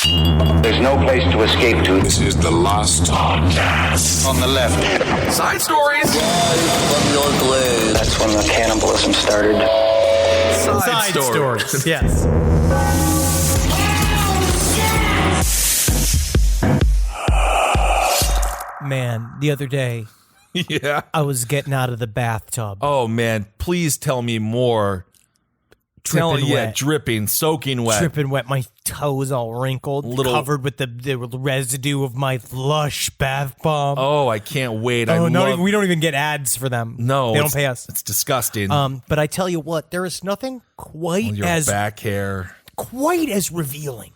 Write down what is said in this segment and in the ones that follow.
There's no place to escape to. This is the last podcast. On the left. Side stories. From your glade. That's when the cannibalism started. Side stories. Yes. Man, the other day, Yeah. I was getting out of the bathtub. Oh, man. Please tell me more. Dripping wet. Dripping, soaking wet. Dripping wet, my toes all wrinkled, covered with the residue of my Lush bath bomb. Oh, I can't wait. We don't even get ads for them. No. They don't pay us. It's disgusting. But I tell you what, there is nothing quite Your as back hair. quite as revealing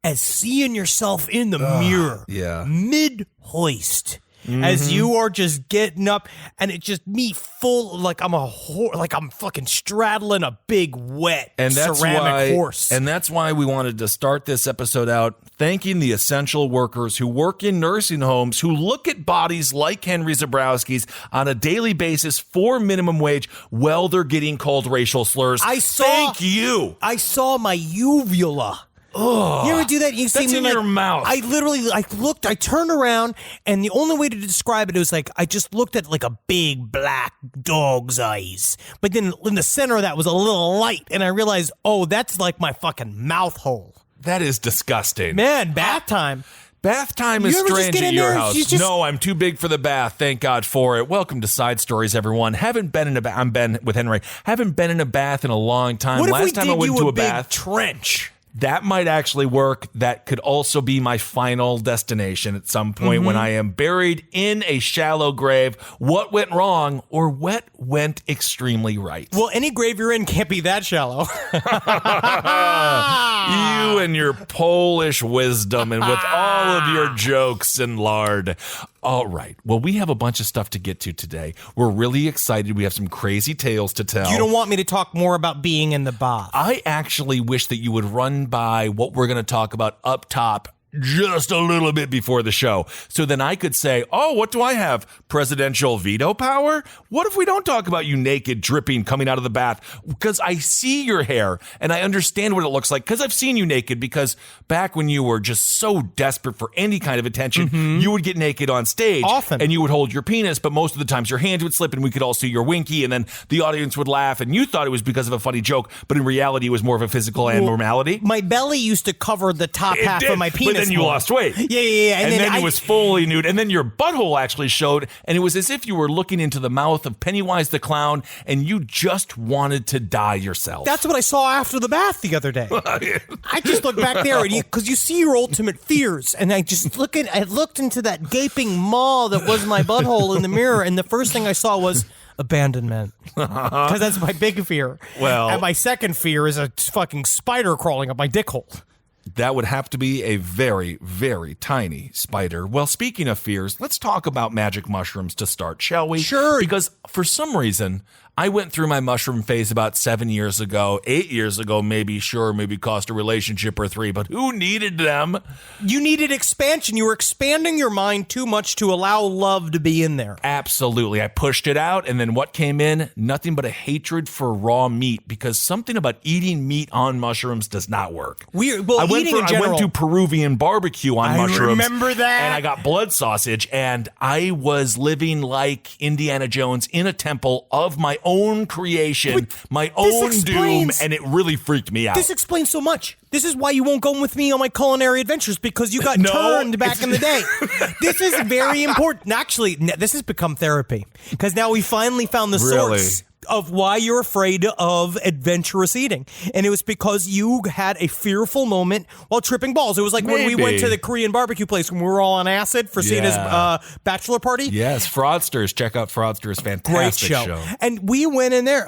as seeing yourself in the mirror, mid-hoist, as you are just getting up, and it's just me full, like I'm fucking straddling a big wet ceramic horse. And that's why we wanted to start this episode out thanking the essential workers who work in nursing homes, who look at bodies like Henry Zebrowski's on a daily basis for minimum wage while they're getting called racial slurs. Thank you. I saw my uvula. Oh, you ever do that? You that's in your mouth. I looked, I turned around, and the only way to describe it was like, I just looked at like a big black dog's eyes. But then in the center of that was a little light, and I realized, oh, that's like my fucking mouth hole. That is disgusting. Man, bath time. Bath time is strange at your house. No, I'm too big for the bath. Thank God for it. Welcome to Side Stories, everyone. Haven't been in a bath. I'm Ben with Henry. Haven't been in a bath in a long time. What if Last time I went to a bath, trench? that might actually work. That could also be my final destination at some point when I am buried in a shallow grave. What went wrong or what went extremely right? Well, any grave you're in can't be that shallow. You and your Polish wisdom and with all of your jokes and lard. All right. Well, we have a bunch of stuff to get to today. We're really excited. We have some crazy tales to tell. You don't want me to talk more about being in the bath. I actually wish that you would run by what we're going to talk about up top just a little bit before the show. So then I could say, oh, what do I have? Presidential veto power? What if we don't talk about you naked, dripping, coming out of the bath? Because I see your hair and I understand what it looks like because I've seen you naked, because back when you were just so desperate for any kind of attention, you would get naked on stage. Often. And you would hold your penis, but most of the times your hand would slip and we could all see your winky, and then the audience would laugh and you thought it was because of a funny joke, but in reality it was more of a physical abnormality. My belly used to cover the top half of my penis. But then you lost weight. Yeah. And then it was fully nude. And then your butthole actually showed. And it was as if you were looking into the mouth of Pennywise the Clown and you just wanted to die yourself. That's what I saw after the bath the other day. I just looked back there because you see your ultimate fears. And I looked into that gaping maw that was my butthole in the mirror. And the first thing I saw was abandonment. Because that's my big fear. Well, and my second fear is a fucking spider crawling up my dick hole. That would have to be a very, very tiny spider. Well, speaking of fears, let's talk about magic mushrooms to start, shall we? Sure. Because for some reason, I went through my mushroom phase about 7 years ago, 8 years ago, maybe cost a relationship or 3, but who needed them? You needed expansion. You were expanding your mind too much to allow love to be in there. Absolutely. I pushed it out, and then what came in? Nothing but a hatred for raw meat, because something about eating meat on mushrooms does not work. I went to Peruvian barbecue on mushrooms. I remember that. And I got blood sausage, and I was living like Indiana Jones in a temple of my own creation, my own doom, and it really freaked me out. This explains so much. This is why you won't go with me on my culinary adventures, because you got turned back in the day. This is very important. Actually, this has become therapy, because now we finally found the source of why you're afraid of adventurous eating. And it was because you had a fearful moment while tripping balls. It was like when we went to the Korean barbecue place when we were all on acid for seeing his bachelor party. Yes, Fraudsters. Check out Fraudsters. Fantastic Great show. And we went in there.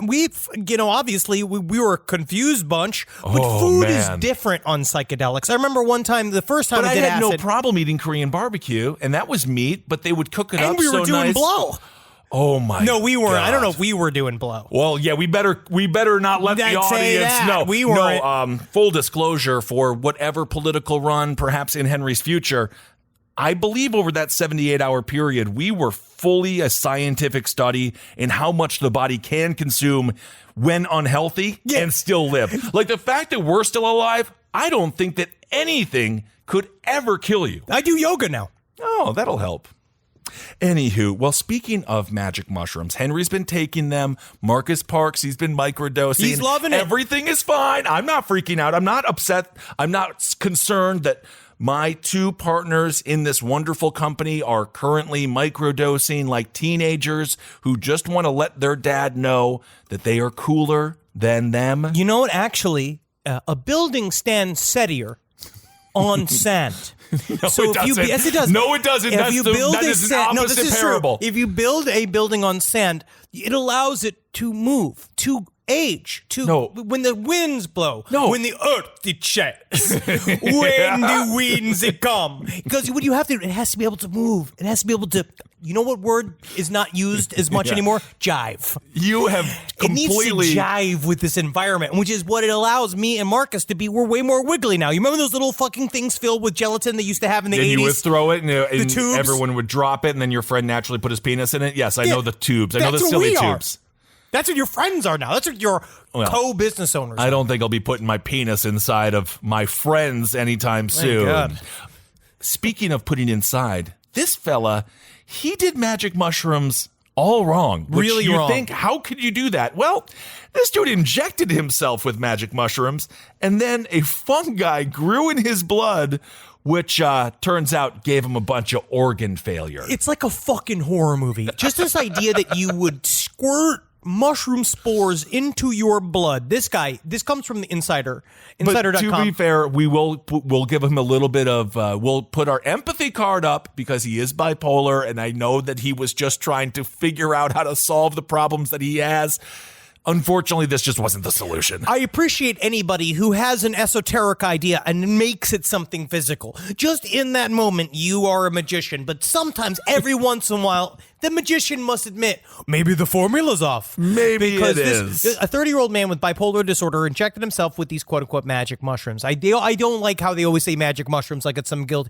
Obviously, we were a confused bunch, but food is different on psychedelics. I remember one time, the first time I did acid. I had no problem eating Korean barbecue, and that was meat, but they would cook it up so nice. And we were doing blow. Oh my! No, we weren't. God. I don't know if we were doing blow. Well, yeah, we better not let the audience know. We weren't. No, full disclosure, for whatever political run, perhaps in Henry's future, I believe over that 78-hour period, we were fully a scientific study in how much the body can consume when unhealthy and still live. Like the fact that we're still alive, I don't think that anything could ever kill you. I do yoga now. Oh, that'll help. Anywho, well, speaking of magic mushrooms, Henry's been taking them. Marcus Parks, he's been microdosing. He's loving it. Everything is fine. I'm not freaking out. I'm not upset. I'm not concerned that my two partners in this wonderful company are currently microdosing like teenagers who just want to let their dad know that they are cooler than them. You know what? Actually, a building stands steadier on sand. So if you, yes, it does. No, it doesn't. That is an opposite parable. If you build a building on sand, it allows it to move, to age, when the winds blow, when the earth it shakes, when the winds it come. Because what you have to do, it has to be able to move. It has to be able to. You know what word is not used as much anymore? Jive. You have completely... It needs to jive with this environment, which is what it allows me and Marcus to be. We're way more wiggly now. You remember those little fucking things filled with gelatin they used to have in the 80s? You would throw it, and tubes? Everyone would drop it, and then your friend naturally put his penis in it? Yes, I know the tubes. I know the silly tubes. That's what your friends are now. That's what your co-business owners are. I don't think I'll be putting my penis inside of my friends anytime soon. God. Speaking of putting inside, this fella... He did magic mushrooms all wrong. Really you wrong. Think, how could you do that? Well, this dude injected himself with magic mushrooms, and then a fungi grew in his blood, which turns out gave him a bunch of organ failure. It's like a fucking horror movie. Just this idea that you would squirt mushroom spores into your blood. This comes from the Insider. Insider.com. But to be fair, we'll give him a little bit of, we'll put our empathy card up because he is bipolar, and I know that he was just trying to figure out how to solve the problems that he has. Unfortunately, this just wasn't the solution. I appreciate anybody who has an esoteric idea and makes it something physical. Just in that moment, you are a magician. But sometimes, every once in a while, the magician must admit, maybe the formula's off. Maybe because it is. A 30-year-old man with bipolar disorder injected himself with these quote-unquote magic mushrooms. I don't like how they always say magic mushrooms like it's some guilt.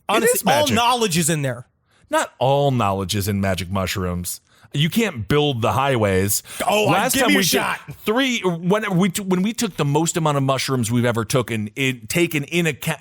Honestly, all knowledge is in there. Not all knowledge is in magic mushrooms. You can't build the highways. Oh, give me a shot. When we took the most amount of mushrooms we've ever taken in account,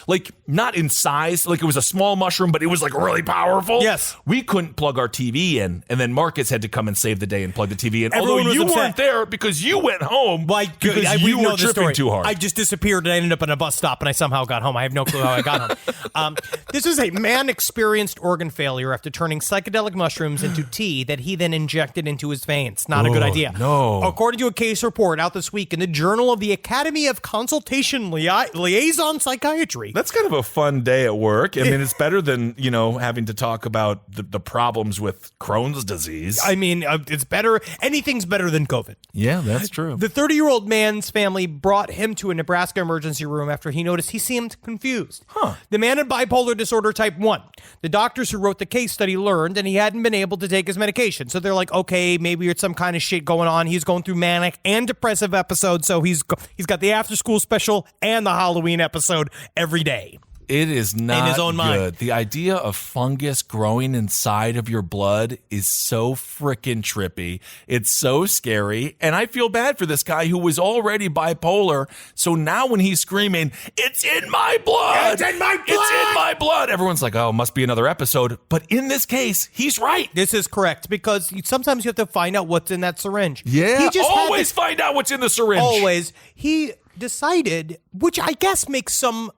like not in size, like it was a small mushroom, but it was like really powerful. Yes, we couldn't plug our TV in, and then Marcus had to come and save the day and plug the TV in. Everyone although you upset. Weren't there because you went home. Because you were tripping too hard. I just disappeared and I ended up in a bus stop and I somehow got home. I have no clue how I got home. This is a man experienced organ failure after turning psychedelic mushrooms into tea that he then injected into his veins. Not a good idea. No. According to a case report out this week in the Journal of the Academy of Consultation Liaison Psychiatry. That's kind of a fun day at work. I mean, it's better than, having to talk about the problems with Crohn's disease. I mean, it's better. Anything's better than COVID. Yeah, that's true. The 30-year-old man's family brought him to a Nebraska emergency room after he noticed he seemed confused. The man had bipolar disorder type 1. The doctors who wrote the case study learned, and he hadn't been able to take his medication. So they're like, okay, maybe it's some kind of shit going on. He's going through manic and depressive episodes, so he's got the after school special and the Halloween episode every day. It is not in his own good. Mind. The idea of fungus growing inside of your blood is so freaking trippy. It's so scary. And I feel bad for this guy who was already bipolar. So now when he's screaming, it's in my blood. It's in my blood. It's in my blood. Everyone's like, oh, must be another episode. But in this case, he's right. This is correct because sometimes you have to find out what's in that syringe. Yeah, always find out what's in the syringe. Always. He decided, which I guess makes some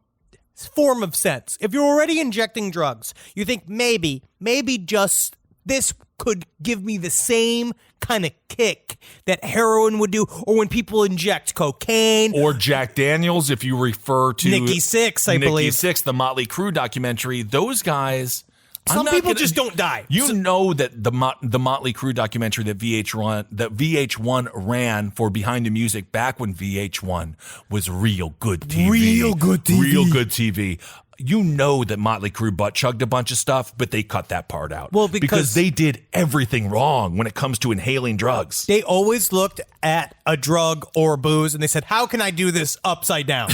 form of sense. If you're already injecting drugs, you think maybe just this could give me the same kind of kick that heroin would do, or when people inject cocaine. Or Jack Daniels, if you refer to Nikki Sixx, I believe. Nikki Sixx, the Motley Crue documentary, those guys... Some people just don't die. Know that the Motley Crue documentary that VH1 ran for Behind the Music back when VH1 was real good TV. Real good TV. You know that Motley Crue butt chugged a bunch of stuff, but they cut that part out. Well, because they did everything wrong when it comes to inhaling drugs. They always looked at a drug or booze and they said, how can I do this upside down?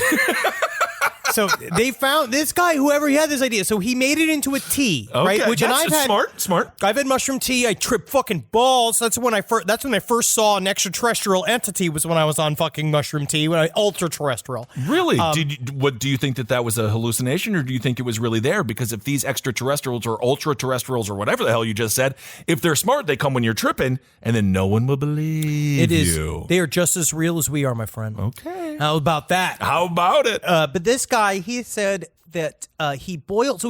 So they found this guy, whoever he had this idea. So he made it into a tea, right? Which and I've had smart. I've had mushroom tea. I tripped fucking balls. That's when I first saw an extraterrestrial entity. Was when I was on fucking mushroom tea. When I ultra terrestrial. Really? Do you think that was a hallucination, or do you think it was really there? Because if these extraterrestrials or ultra terrestrials or whatever the hell you just said, if they're smart, they come when you're tripping, and then no one will believe you. They are just as real as we are, my friend. Okay. How about that? How about it? But this guy, he said that he boiled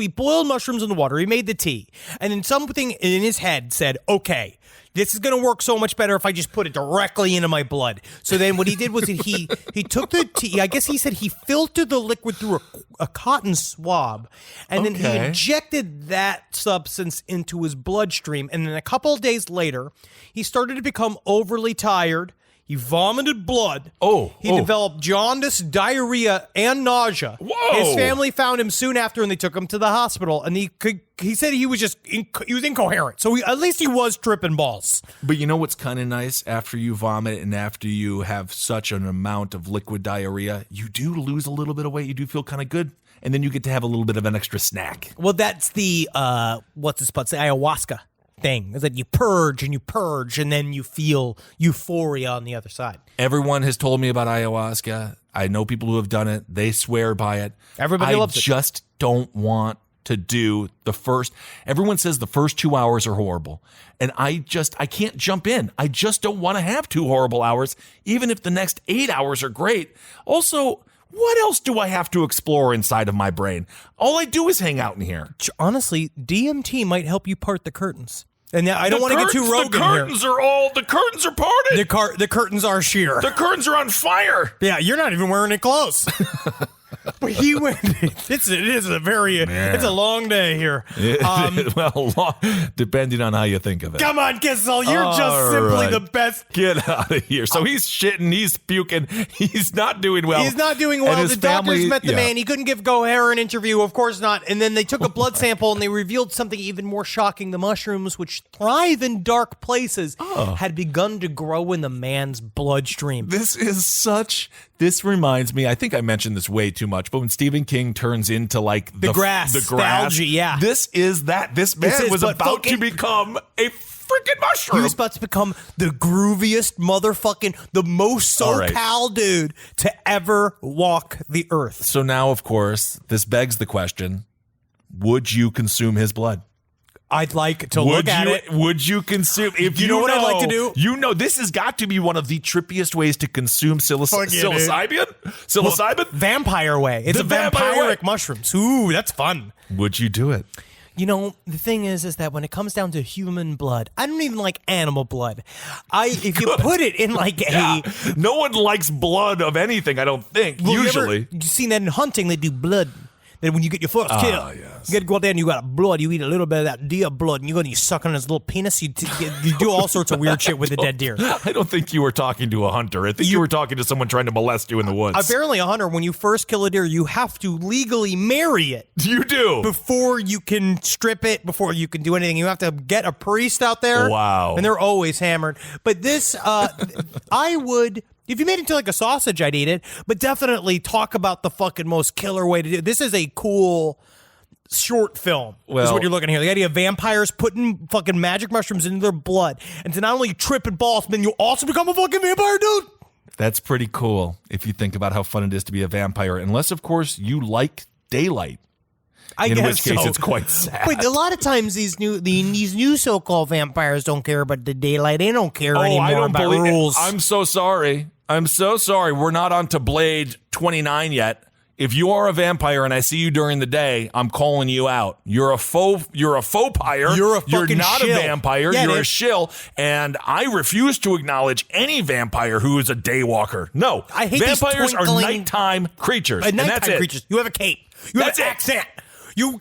mushrooms in the water. He made the tea. And then something in his head said, okay, this is going to work so much better if I just put it directly into my blood. So then what he did was he took the tea. I guess he said he filtered the liquid through a cotton swab. And then he injected that substance into his bloodstream. And then a couple of days later, he started to become overly tired. He vomited blood. He developed jaundice, diarrhea, and nausea. Whoa. His family found him soon after, and they took him to the hospital. And he said he was just he was incoherent. So at least he was tripping balls. But you know what's kind of nice? After you vomit and after you have such an amount of liquid diarrhea, you do lose a little bit of weight. You do feel kind of good. And then you get to have a little bit of an extra snack. Well, that's the, what's this spot say, ayahuasca thing. Is that you purge, and then you feel euphoria on the other side. Everyone has told me about ayahuasca. I know people who have done it. They swear by it. Everybody loves it. I just don't want to do everyone says the first 2 hours are horrible. And I can't jump in. I just don't want to have 2 horrible hours, even if the next 8 hours are great. Also, what else do I have to explore inside of my brain? All I do is hang out in here. Honestly, DMT might help you part the curtains. And I don't want to get too rogue in here. The curtains are parted. The curtains are sheer. The curtains are on fire. Yeah, you're not even wearing any clothes. But he went. It's a long day here. Depending on how you think of it. Come on, Kissel, you're just simply the best. Get out of here. So he's shitting, he's puking, he's not doing well. He's not doing well. The doctors met the man. He couldn't go hair an interview, of course not. And then they took a blood sample and they revealed something even more shocking. The mushrooms, which thrive in dark places, had begun to grow in the man's bloodstream. This reminds me, I think I mentioned this way too much, but when Stephen King turns into like the grass, the algae, yeah. This is that. This man was about to become a freaking mushroom. He was about to become the grooviest motherfucking, the most SoCal dude to ever walk the earth. So now, of course, this begs the question, would you consume his blood? I'd like to look at it. Would you consume? If you know what I'd like to do? You know, this has got to be one of the trippiest ways to consume psilocybin. Psilocybin? Vampire way. It's a vampiric mushrooms. Ooh, that's fun. Would you do it? You know, the thing is that when it comes down to human blood, I don't even like animal blood. If you put it in like no one likes blood of anything, I don't think. Usually. You've seen that in hunting, they do blood. Then when you get your first kill, yes. you got to go out there and you got blood. You eat a little bit of that deer blood, and you suck on his little penis. You do all sorts of weird shit with the dead deer. I don't think you were talking to a hunter. I think you were talking to someone trying to molest you in the woods. Apparently, a hunter, when you first kill a deer, you have to legally marry it. You do. Before you can strip it, before you can do anything. You have to get a priest out there. Wow. And they're always hammered. But this, I would... If you made it into like a sausage, I'd eat it. But definitely talk about the fucking most killer way to do it. This is a cool short film, is what you're looking at here. The idea of vampires putting fucking magic mushrooms into their blood. And to not only trip and balls, but then you also become a fucking vampire, dude. That's pretty cool if you think about how fun it is to be a vampire. Unless, of course, you like daylight. In which case, it's quite sad. But a lot of times, these new so-called vampires don't care about the daylight. They don't care anymore about rules. I'm so sorry. We're not on to Blade 29 yet. If you are a vampire and I see you during the day, I'm calling you out. You're a faux pyre. You're not shill. A vampire. Yeah, you're a shill. And I refuse to acknowledge any vampire who is a daywalker. No. I hate vampires are nighttime creatures. And that's it. Creatures. You have a cape. You have an accent. You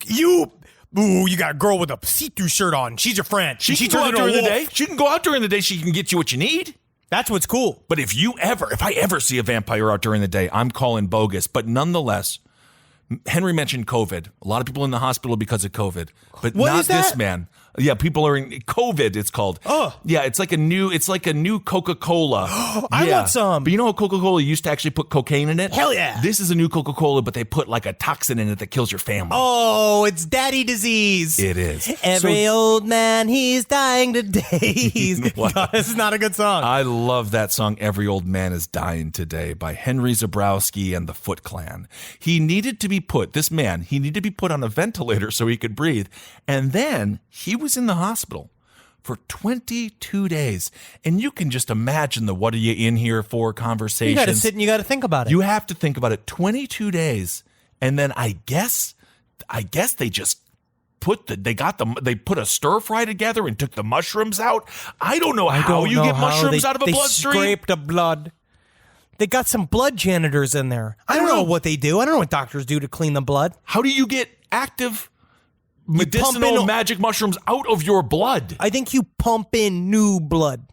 got a girl with a see-through shirt on. She's your friend. She can go out during the day. She can go out during the day. She can get you what you need. That's what's cool. But if I ever see a vampire out during the day, I'm calling bogus. But nonetheless, Henry mentioned COVID. A lot of people in the hospital because of COVID. But not this man. Yeah, people are in COVID. It's called. Oh, yeah, it's like a new Coca-Cola. I want some. But you know how Coca-Cola used to actually put cocaine in it? Hell yeah. This is a new Coca-Cola, but they put like a toxin in it that kills your family. Oh, it's daddy disease. It is. Every old man, he's dying today. God, this is not a good song. I love that song, Every Old Man is Dying Today, by Henry Zebrowski and the Foot Clan. He needed to be put on a ventilator so he could breathe. And then he was in the hospital for 22 days. And you can just imagine the what are you in here for conversations. You got to sit and you got to think about it. You have to think about it. 22 days. And then I guess they just they put a stir fry together and took the mushrooms out. I don't know how you get mushrooms out of a bloodstream. They scraped the blood. They got some blood janitors in there. I don't know what they do. I don't know what doctors do to clean the blood. How do you get active medicinal magic mushrooms out of your blood? I think you pump in new blood.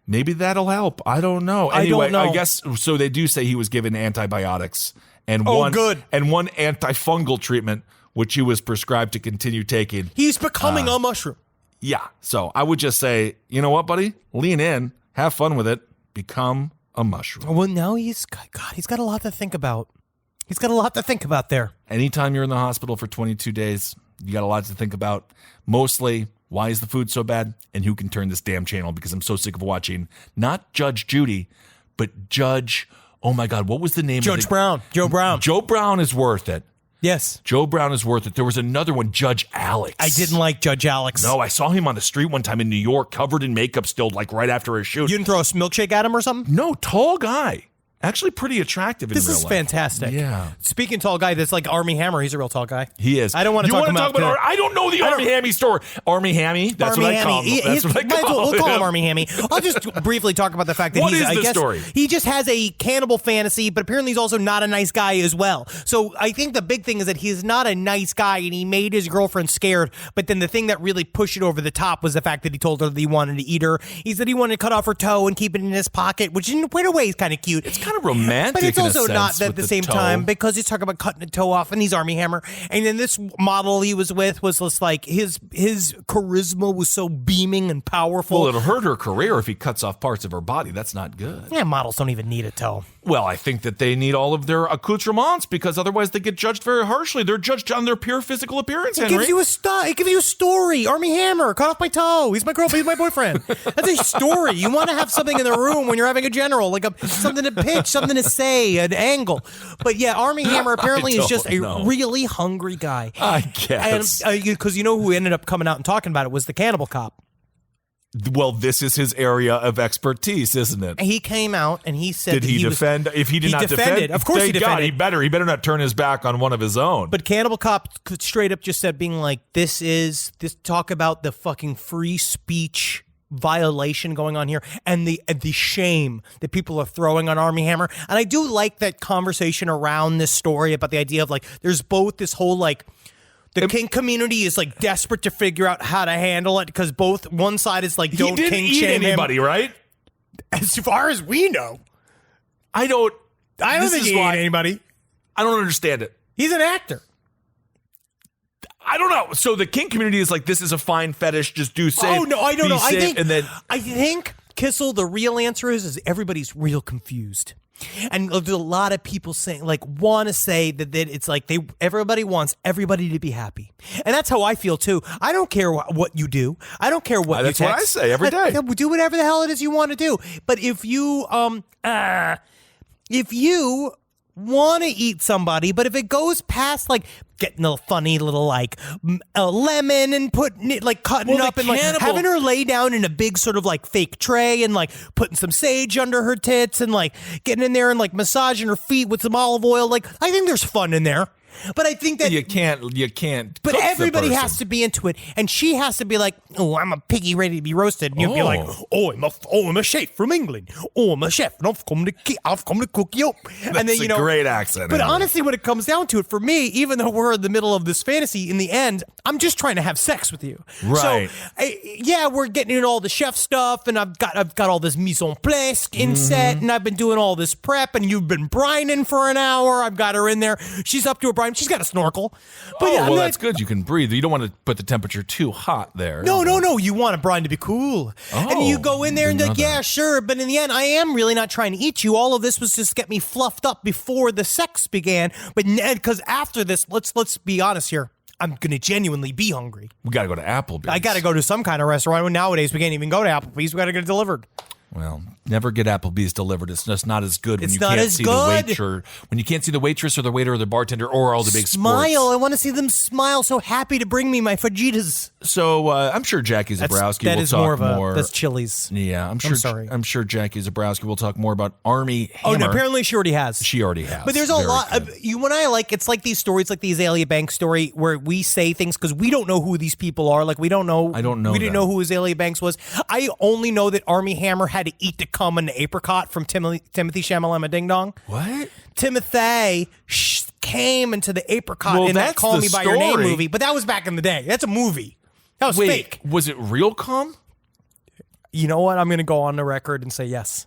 Maybe that'll help. I don't know. Anyway, I don't know. I guess so. They do say he was given antibiotics and one antifungal treatment, which he was prescribed to continue taking. He's becoming a mushroom. Yeah. So I would just say, you know what, buddy? Lean in, have fun with it, become a mushroom. Well, now he's got a lot to think about. He's got a lot to think about there. Anytime you're in the hospital for 22 days, you got a lot to think about. Mostly, why is the food so bad? And who can turn this damn channel? Because I'm so sick of watching not Judge Judy, but Judge, oh my God, what was the name of Brown. Joe Brown. Joe Brown is worth it. Yes. Joe Brown is worth it. There was another one, Judge Alex. I didn't like Judge Alex. No, I saw him on the street one time in New York, covered in makeup still, like right after a shoot. You didn't throw a milkshake at him or something? No, tall guy. Actually pretty attractive in real life. This is fantastic. Yeah. Speaking tall guy, that's like Army Hammer. He's a real tall guy. He is. I don't want to talk about I don't know the Army Hammy story. Army Hammy? That's what I call him. That's what I call him. We'll call him Army Hammy. I'll just briefly talk about the fact that story? He just has a cannibal fantasy, but apparently he's also not a nice guy as well. So I think the big thing is that he's not a nice guy and he made his girlfriend scared. But then the thing that really pushed it over the top was the fact that he told her that he wanted to eat her. He said he wanted to cut off her toe and keep it in his pocket, which in a way is kind of cute. It's kind of romantic. But it's also not at the same time because he's talking about cutting a toe off and he's Army Hammer. And then this model he was with was just like his charisma was so beaming and powerful. Well, it'll hurt her career if he cuts off parts of her body. That's not good. Yeah, models don't even need a toe. Well, I think that they need all of their accoutrements because otherwise they get judged very harshly. They're judged on their pure physical appearance, Henry. It gives you a story. Army Hammer, cut off my toe. He's my girlfriend. He's my boyfriend. That's a story. You want to have something in the room when you're having a general, like something to pitch, something to say, an angle. But yeah, Army Hammer apparently is just a really hungry guy. I guess. And because you know who ended up coming out and talking about it was the cannibal cop. Well, this is his area of expertise, isn't it? He came out and he said, "Did he defend? If he did not defend, of course he defended. God, he better not turn his back on one of his own." But Cannibal Cop straight up just said, being like, "This talk about the fucking free speech violation going on here, and the shame that people are throwing on Army Hammer." And I do like that conversation around this story about the idea of like, there's both this whole like. The kink community is like desperate to figure out how to handle it because one side is like, don't kink shame anybody, him. Right? As far as we know, I don't think he ate anybody. I don't understand it. He's an actor. I don't know. So the kink community is like, this is a fine fetish. Just do safe. Oh no, I don't know. I think think Kissel. The real answer is everybody's real confused. And there's a lot of people saying, like, want to say that it's like everybody wants everybody to be happy, and that's how I feel too. I don't care what you do. I don't care what you text. That's what I say every day. Do whatever the hell it is you want to do. But if you want to eat somebody, but if it goes past like getting a funny little like a lemon and putting it like cutting up and like having her lay down in a big sort of like fake tray and like putting some sage under her tits and like getting in there and like massaging her feet with some olive oil, like I think there's fun in there. But I think that you can't. But everybody has to be into it, and she has to be like, "Oh, I'm a piggy ready to be roasted," and you'll be like, I'm a chef from England. Oh, I'm a chef, and I've come to cook you up." And then a great accent. But honestly, when it comes down to it, for me, even though we're in the middle of this fantasy, in the end, I'm just trying to have sex with you. Right. So, we're getting into all the chef stuff, and I've got all this mise en place in set, and I've been doing all this prep, and you've been brining for an hour. I've got her in there. She's up to it. brine. She's got a snorkel. But well, that's good. You can breathe. You don't want to put the temperature too hot there. No. You want a brine to be cool. And you go in there and like, yeah, sure. But in the end, I am really not trying to eat you. All of this was just to get me fluffed up before the sex began. But because after this, let's be honest here. I'm going to genuinely be hungry. We got to go to Applebee's. I got to go to some kind of restaurant. Nowadays, we can't even go to Applebee's. We got to get it delivered. Well, never get Applebee's delivered. It's just not as good when It's you not can't as see good. the waitress, when you can't see the waitress or the waiter or the bartender or all the big Smile. sports. I want to see them smile. So happy to bring me my fajitas. So I'm sure Jackie Zabrowski will talk more. That's Chili's. Yeah, I'm sure Jackie Zabrowski will talk more about Army Hammer. Oh, no, apparently she already has. She already has. But there's a Very lot. good. You and I it's like these stories, like the Azalea Banks story, where we say things because we don't know who these people are. Like we don't know. I don't know. We didn't know who Azalea Banks was. I only know that Army Hammer had to eat the cum and the apricot from Timothy Shamalama Ding Dong. What? Timothy came into the apricot in that that's Call the Me By Your Name story. movie, but that was back in the day. That's a movie. That was fake. Was it real cum? You know what? I'm going to go on the record and say yes.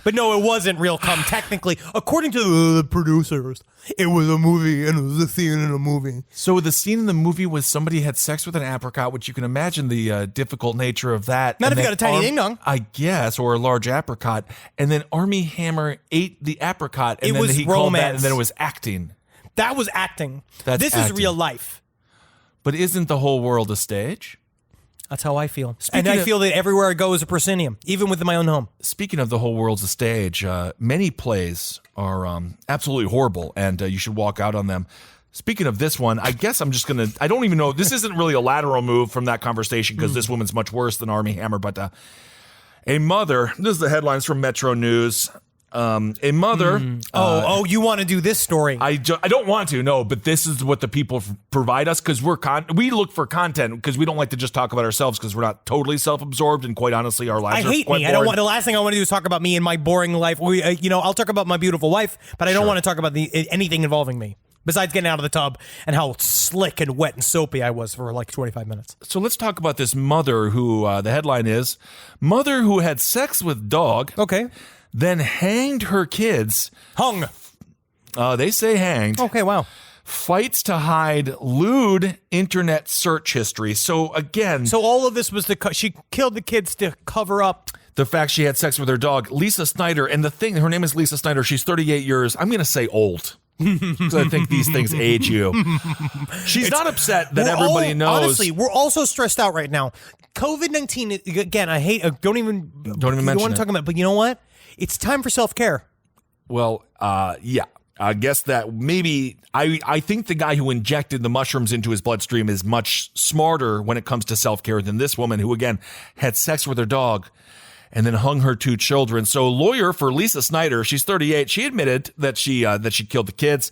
But no, it wasn't real cum, technically. According to the producers, it was a movie, and it was a scene in a movie. So the scene in the movie was somebody had sex with an apricot, which you can imagine the difficult nature of that. Not And if you then got a tiny ding-dong. I guess, or a large apricot. And then Army Hammer ate the apricot, and It then was he called that, romance. and then it was acting. That was acting. That's this is acting. real life. But isn't the whole world a stage? That's how I feel. Speaking And I of- feel that everywhere I go is a proscenium, even within my own home. Speaking of the whole world's a stage, many plays are absolutely horrible, and you should walk out on them. Speaking of this one, I guess I'm just going to... I don't even know. This isn't really a lateral move from that conversation because this woman's much worse than Army Hammer, but a mother... This is the headlines from Metro News. A mother... You want to do this story. I don't want to, no, but this is what the people provide us because we look for content because we don't like to just talk about ourselves because we're not totally self-absorbed and quite honestly our lives I are hate quite me. I don't boring. want. The last thing I want to do is talk about me and my boring life. I'll talk about my beautiful wife, but I don't want to talk about anything involving me. Besides getting out of the tub and how slick and wet and soapy I was for like 25 minutes. So let's talk about this mother who, the headline is, mother who had sex with dog, Okay. then hanged her kids. Hung. They say hanged. Okay, wow. Fights to hide lewd internet search history. So again, So all of this was she killed the kids to cover up. the fact she had sex with her dog, Lisa Snyder, and her name is Lisa Snyder. She's 38 years. I'm going to say old. Because I think these things age you. She's not upset that everybody knows. Honestly, we're also stressed out right now. COVID-19, again, I hate, don't even mention want it. to talk about it, but you know what? It's time for self-care. Well, yeah. I guess that maybe I think the guy who injected the mushrooms into his bloodstream is much smarter when it comes to self-care than this woman who, again, had sex with her dog and then hung her 2 children. So lawyer for Lisa Snyder, she's 38. She admitted that she killed the kids,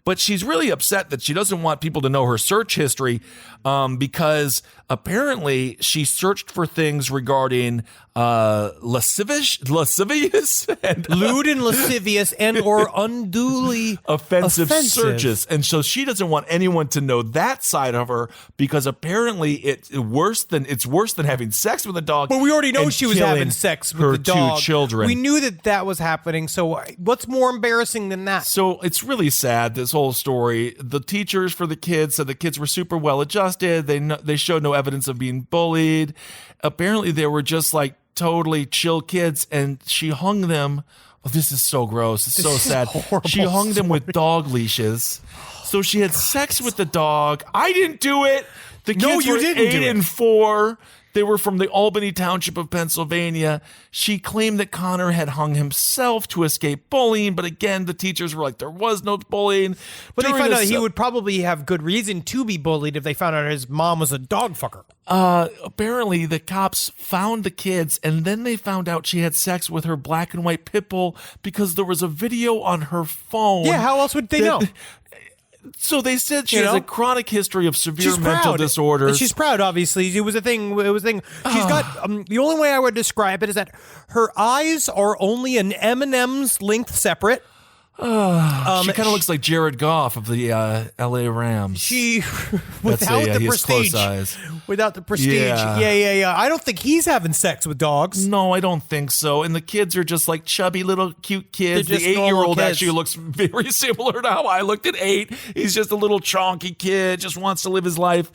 but she's really upset that she doesn't want people to know her search history because apparently she searched for things regarding lascivious and Lewd and lascivious and or unduly offensive searches. And so she doesn't want anyone to know that side of her because apparently it's worse than having sex with a dog. But we already know and she was killing having sex with her the dog. 2 children. We knew that was happening. So what's more embarrassing than that? So it's really sad, this whole story. The teachers for the kids said the kids were super well adjusted. They showed no evidence of being bullied. Apparently they were just like totally chill kids, and she hung them. Oh, this is so gross. It's so sad. She hung them with dog leashes. So she had sex with the dog. I didn't do it. The kids No, you were didn't 8 do it. and 4. They were from the Albany Township of Pennsylvania. She claimed that Connor had hung himself to escape bullying, but again, the teachers were like, there was no bullying. But they During found a out he ce- would probably have good reason to be bullied if they found out his mom was a dog fucker. Apparently, the cops found the kids, and then they found out she had sex with her black and white pit bull because there was a video on her phone. Yeah, how else would they know? So they said she You has know? a chronic history of severe She's mental proud. disorders. And she's proud, obviously. It was a thing. It was a thing. She's got the only way I would describe it is that her eyes are only an M&M's length separate. She kind of looks like Jared Goff of the L.A. Rams. She, without the his prestige. close eyes. Without the prestige. Yeah. I don't think he's having sex with dogs. No, I don't think so. And the kids are just like chubby little cute kids. They're The just 8-year-old normal kids. actually looks very similar to how I looked at 8. He's just a little chonky kid, just wants to live his life.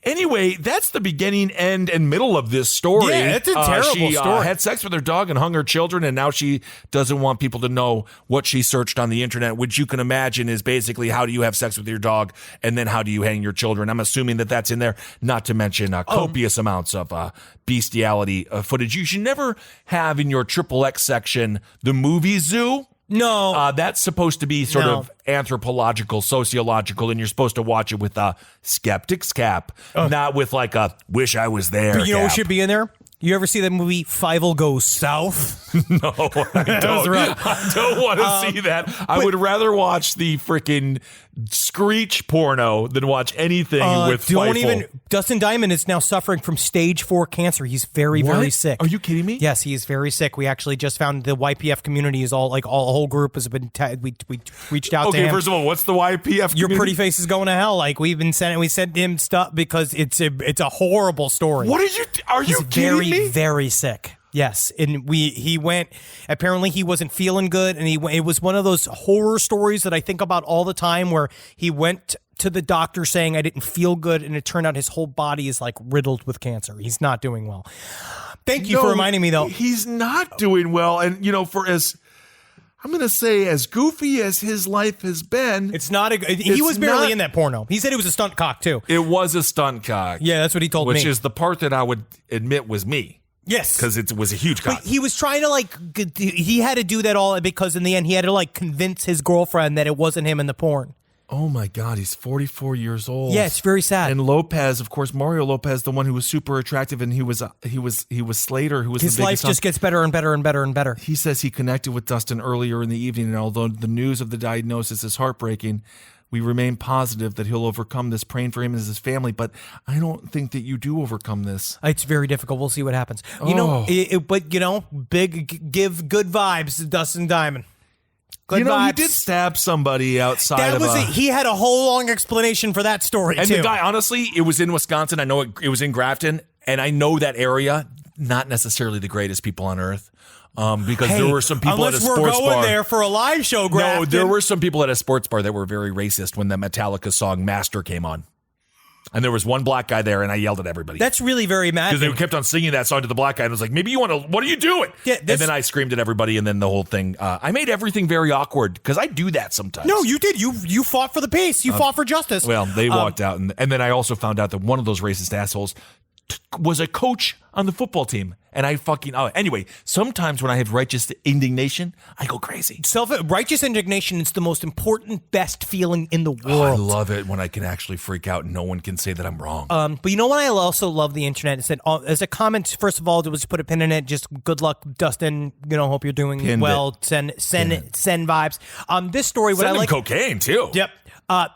Anyway, that's the beginning, end, and middle of this story. Yeah, it's a terrible she, story. Had sex with her dog and hung her children, and now she doesn't want people to know what she searched on the internet, which you can imagine is basically how do you have sex with your dog, and then how do you hang your children. I'm assuming that that's in there, not to mention copious amounts of bestiality footage. You should never have in your XXX section the movie zoo. No. That's supposed to be sort of anthropological, sociological, and you're supposed to watch it with a skeptic's cap, not with like a wish I was there. But you know what cap. should be in there? You ever see that movie Fievel Goes South? No, I don't. I don't want to see that. I would rather watch the freaking Screech porno than watch anything with Fievel. Dustin Diamond is now suffering from stage 4 cancer. He's very, very sick. Are you kidding me? Yes, he is very sick. We actually just found the YPF community is all a whole group has been. We reached out to him. Okay, first of all, what's the YPF? Your community? pretty face is going to hell. Like we sent him stuff because it's a horrible story. What are you kidding me? Very, very sick. Yes, and he went. Apparently, he wasn't feeling good, and it was one of those horror stories that I think about all the time, where he went to the doctor saying I didn't feel good, and it turned out his whole body is like riddled with cancer. He's not doing well. Thank you for reminding me, though. He's not doing well, and for as I'm going to say, as goofy as his life has been, It's not he was barely in that porno. He said it was a stunt cock too. It was a stunt cock. Yeah, that's what he told me. Which is the part that I would admit was me. Yes. Because it was a huge cock. But he was trying to he had to do that all because in the end he had to convince his girlfriend that it wasn't him in the porn. Oh my God, he's 44 years old. Yeah, it's very sad. And Lopez, of course, Mario Lopez, the one who was super attractive, and he was Slater, who was his the biggest life just gets better and better and better and better. He says he connected with Dustin earlier in the evening, and although the news of the diagnosis is heartbreaking, we remain positive that he'll overcome this, praying for him and his family. But I don't think that you do overcome this. It's very difficult. We'll see what happens. Give good vibes to Dustin Diamond. Good vibes. He did stab somebody outside That of was it. He had a whole long explanation for that story, and too. the guy, honestly, it was in Wisconsin. I know it was in Grafton, and I know that area, not necessarily the greatest people on earth. Because there were some people at a sports bar. Unless we're going there for a live show, Grafton. No, there were some people at a sports bar that were very racist when the Metallica song Master came on. And there was one black guy there, and I yelled at everybody. That's really very mad. Because they kept on singing that song to the black guy, and I was like, maybe you want to, what are you doing? Yeah, and then I screamed at everybody, and then the whole thing, I made everything very awkward, because I do that sometimes. No, you did. You fought for the peace. You fought for justice. Well, they walked out, and then I also found out that one of those racist assholes was a coach on the football team. And I anyway, sometimes when I have righteous indignation, I go crazy. Righteous indignation is the most important, best feeling in the world. Oh, I love it when I can actually freak out and no one can say that I'm wrong. But you know what I also love the internet is that as a comment, first of all, there was put a pin in it. Just good luck, Dustin. Hope you're doing well. Send vibes. This story, what Send I like, cocaine too. Yep.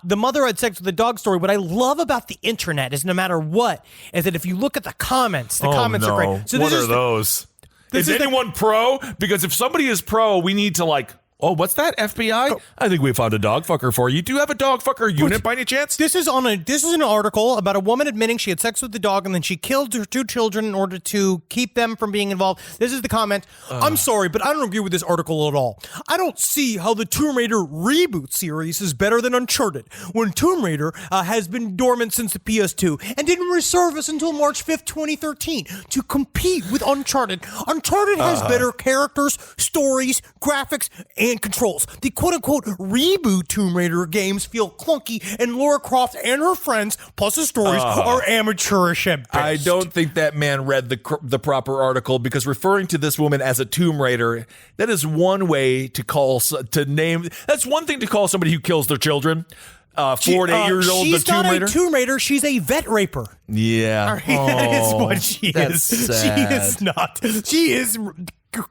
The mother had sex with the dog story. What I love about the internet is no matter what, is that if you look at the comments are great. So what are those? Is anyone pro? Because if somebody is pro, we need to what's that? FBI? I think we found a dog fucker for you. Do you have a dog fucker unit by any chance? This is an article about a woman admitting she had sex with the dog and then she killed her 2 children in order to keep them from being involved. This is the comment. I'm sorry, but I don't agree with this article at all. I don't see how the Tomb Raider reboot series is better than Uncharted, when Tomb Raider has been dormant since the PS2 and didn't resurface until March 5th, 2013 to compete with Uncharted. Uncharted has better characters, stories, graphics, and controls. The quote-unquote reboot Tomb Raider games feel clunky, and Lara Croft and her friends, plus the stories, are amateurish at best. I don't think that man read the proper article, because referring to this woman as a Tomb Raider, that is one way that's one thing to call somebody who kills their children. 4 to 8 years old, the Tomb Raider. She's not a Tomb Raider. She's a vet raper. Yeah. That is what she is. Sad. She is not.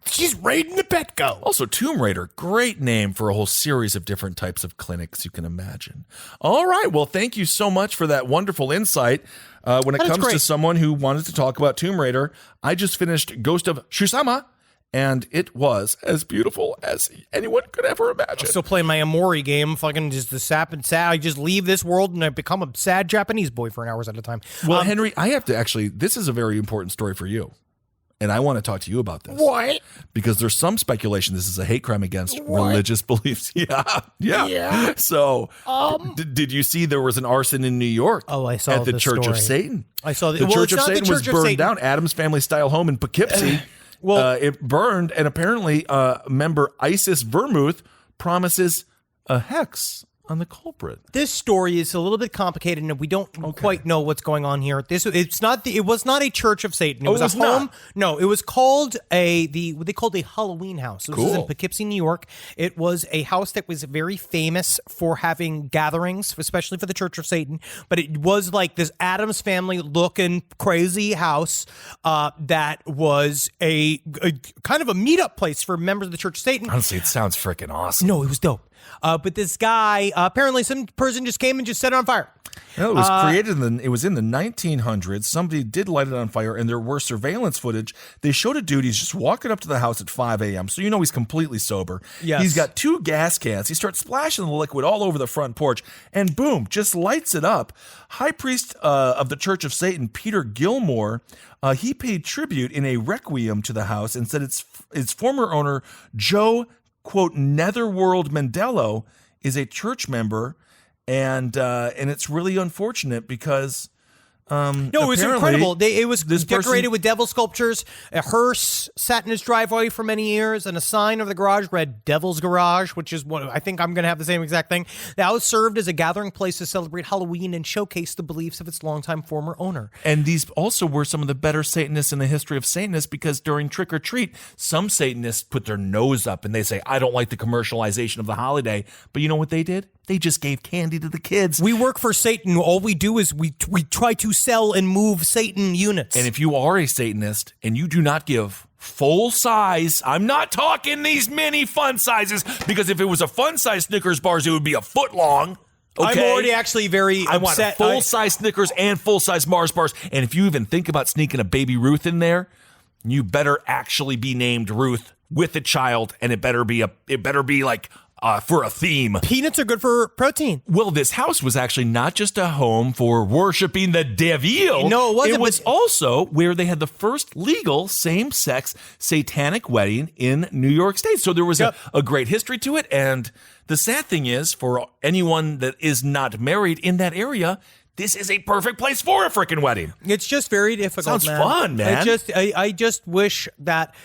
She's raiding the Petco. Also, Tomb Raider, great name for a whole series of different types of clinics you can imagine. All right. Well, thank you so much for that wonderful insight. When it comes to someone who wanted to talk about Tomb Raider, I just finished Ghost of Tsushima, And it was as beautiful as anyone could ever imagine. Still playing my Amori game, fucking just the sap and sad. I just leave this world and I become a sad Japanese boy for an hours at a time. Well, Henry, I have to actually, this is a very important story for you. And I want to talk to you about this. What? Because there's some speculation this is a hate crime against religious beliefs. Yeah. So, did you see there was an arson in New York? Oh, I saw at the this Church story. of Satan. I saw the Church of Satan was burned down. Adam's family style home in Poughkeepsie. It burned, and apparently, member Isis Vermouth promises a hex on the culprit. This story is a little bit complicated, and we don't quite know what's going on here. It was not a Church of Satan. It was a home. Not. No, it was called what they called a Halloween house. This was in Poughkeepsie, New York. It was a house that was very famous for having gatherings, especially for the Church of Satan. But it was like this Addams Family looking crazy house that was a kind of a meetup place for members of the Church of Satan. Honestly, it sounds freaking awesome. No, it was dope. But this guy, apparently some person just came and just set it on fire. No, it was created it was in the 1900s. Somebody did light it on fire, and there were surveillance footage. They showed a dude, he's just walking up to the house at 5 a.m., so you know he's completely sober. Yes. He's got 2 gas cans. He starts splashing the liquid all over the front porch, and boom, just lights it up. High priest of the Church of Satan, Peter Gilmore, he paid tribute in a requiem to the house and said its former owner, Joe, quote, Netherworld Mandello, is a church member, and it's really unfortunate because no, it was incredible. It was decorated with devil sculptures. A hearse sat in his driveway for many years, and a sign of the garage read "Devil's Garage," which is what I think I'm going to have the same exact thing. The house served as a gathering place to celebrate Halloween and showcase the beliefs of its longtime former owner. And these also were some of the better Satanists in the history of Satanists, because during Trick or Treat, some Satanists put their nose up and they say, "I don't like the commercialization of the holiday," but you know what they did? They just gave candy to the kids. We work for Satan. All we do is we try to sell and move Satan units. And if you are a Satanist and you do not give full size, I'm not talking these mini fun sizes, because if it was a fun size Snickers bars, it would be a foot long. Okay? I'm already actually very I upset. want full size Snickers and full size Mars bars. And if you even think about sneaking a baby Ruth in there, you better actually be named Ruth with a child, and it better be like for a theme. Peanuts are good for protein. Well, this house was actually not just a home for worshiping the devil. No, it wasn't. It was also where they had the first legal same-sex satanic wedding in New York State. So there was a great history to it. And the sad thing is, for anyone that is not married in that area, this is a perfect place for a freaking wedding. It's just very difficult. Sounds fun, man. I just wish that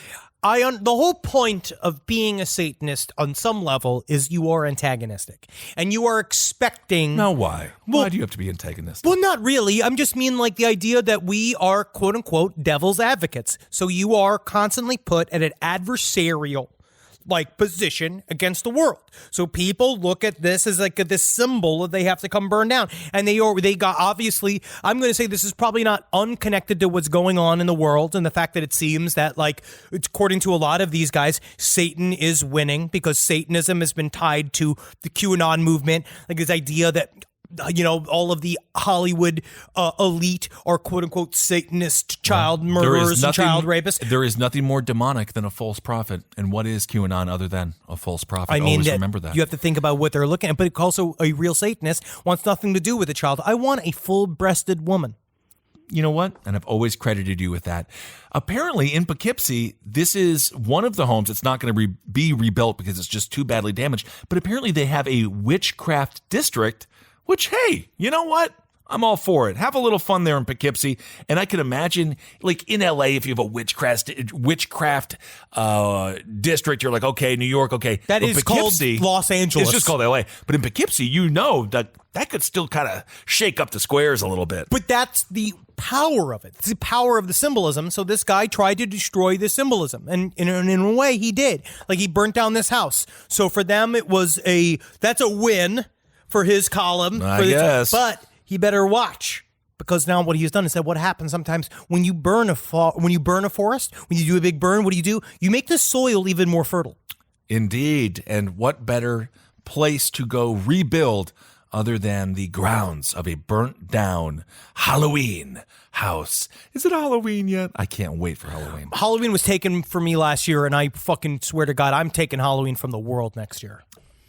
the whole point of being a Satanist on some level is you are antagonistic, and you are expecting. Now, why? Why do you have to be antagonistic? Well, not really. I'm just mean like the idea that we are quote unquote devil's advocates. So you are constantly put at an adversarial position against the world. So people look at this as like this symbol that they have to come burn down. And they got, obviously, I'm going to say this is probably not unconnected to what's going on in the world, and the fact that it seems that, according to a lot of these guys, Satan is winning because Satanism has been tied to the QAnon movement. Like this idea that all of the Hollywood elite are quote-unquote Satanist child murderers and child rapists. There is nothing more demonic than a false prophet. And what is QAnon other than a false prophet? Always remember that. You have to think about what they're looking at. But also, a real Satanist wants nothing to do with a child. I want a full-breasted woman. You know what? And I've always credited you with that. Apparently, in Poughkeepsie, this is one of the homes. It's not going to be rebuilt because it's just too badly damaged. But apparently, they have a witchcraft district, which, hey, you know what? I'm all for it. Have a little fun there in Poughkeepsie. And I can imagine, in LA, if you have a witchcraft district, you're like, okay, New York, okay. That is called Los Angeles. It's just called LA. But in Poughkeepsie, that could still kind of shake up the squares a little bit. But that's the power of it. It's the power of the symbolism. So this guy tried to destroy the symbolism. And in a way, he did. He burnt down this house. So for them, that's a win for his column. I guess. But he better watch, because now what he's done is said what happens sometimes when you burn a forest, when you do a big burn, what do? You make the soil even more fertile. Indeed. And what better place to go rebuild other than the grounds of a burnt down Halloween house. Is it Halloween yet? I can't wait for Halloween. Halloween was taken for me last year, and I fucking swear to God, I'm taking Halloween from the world next year.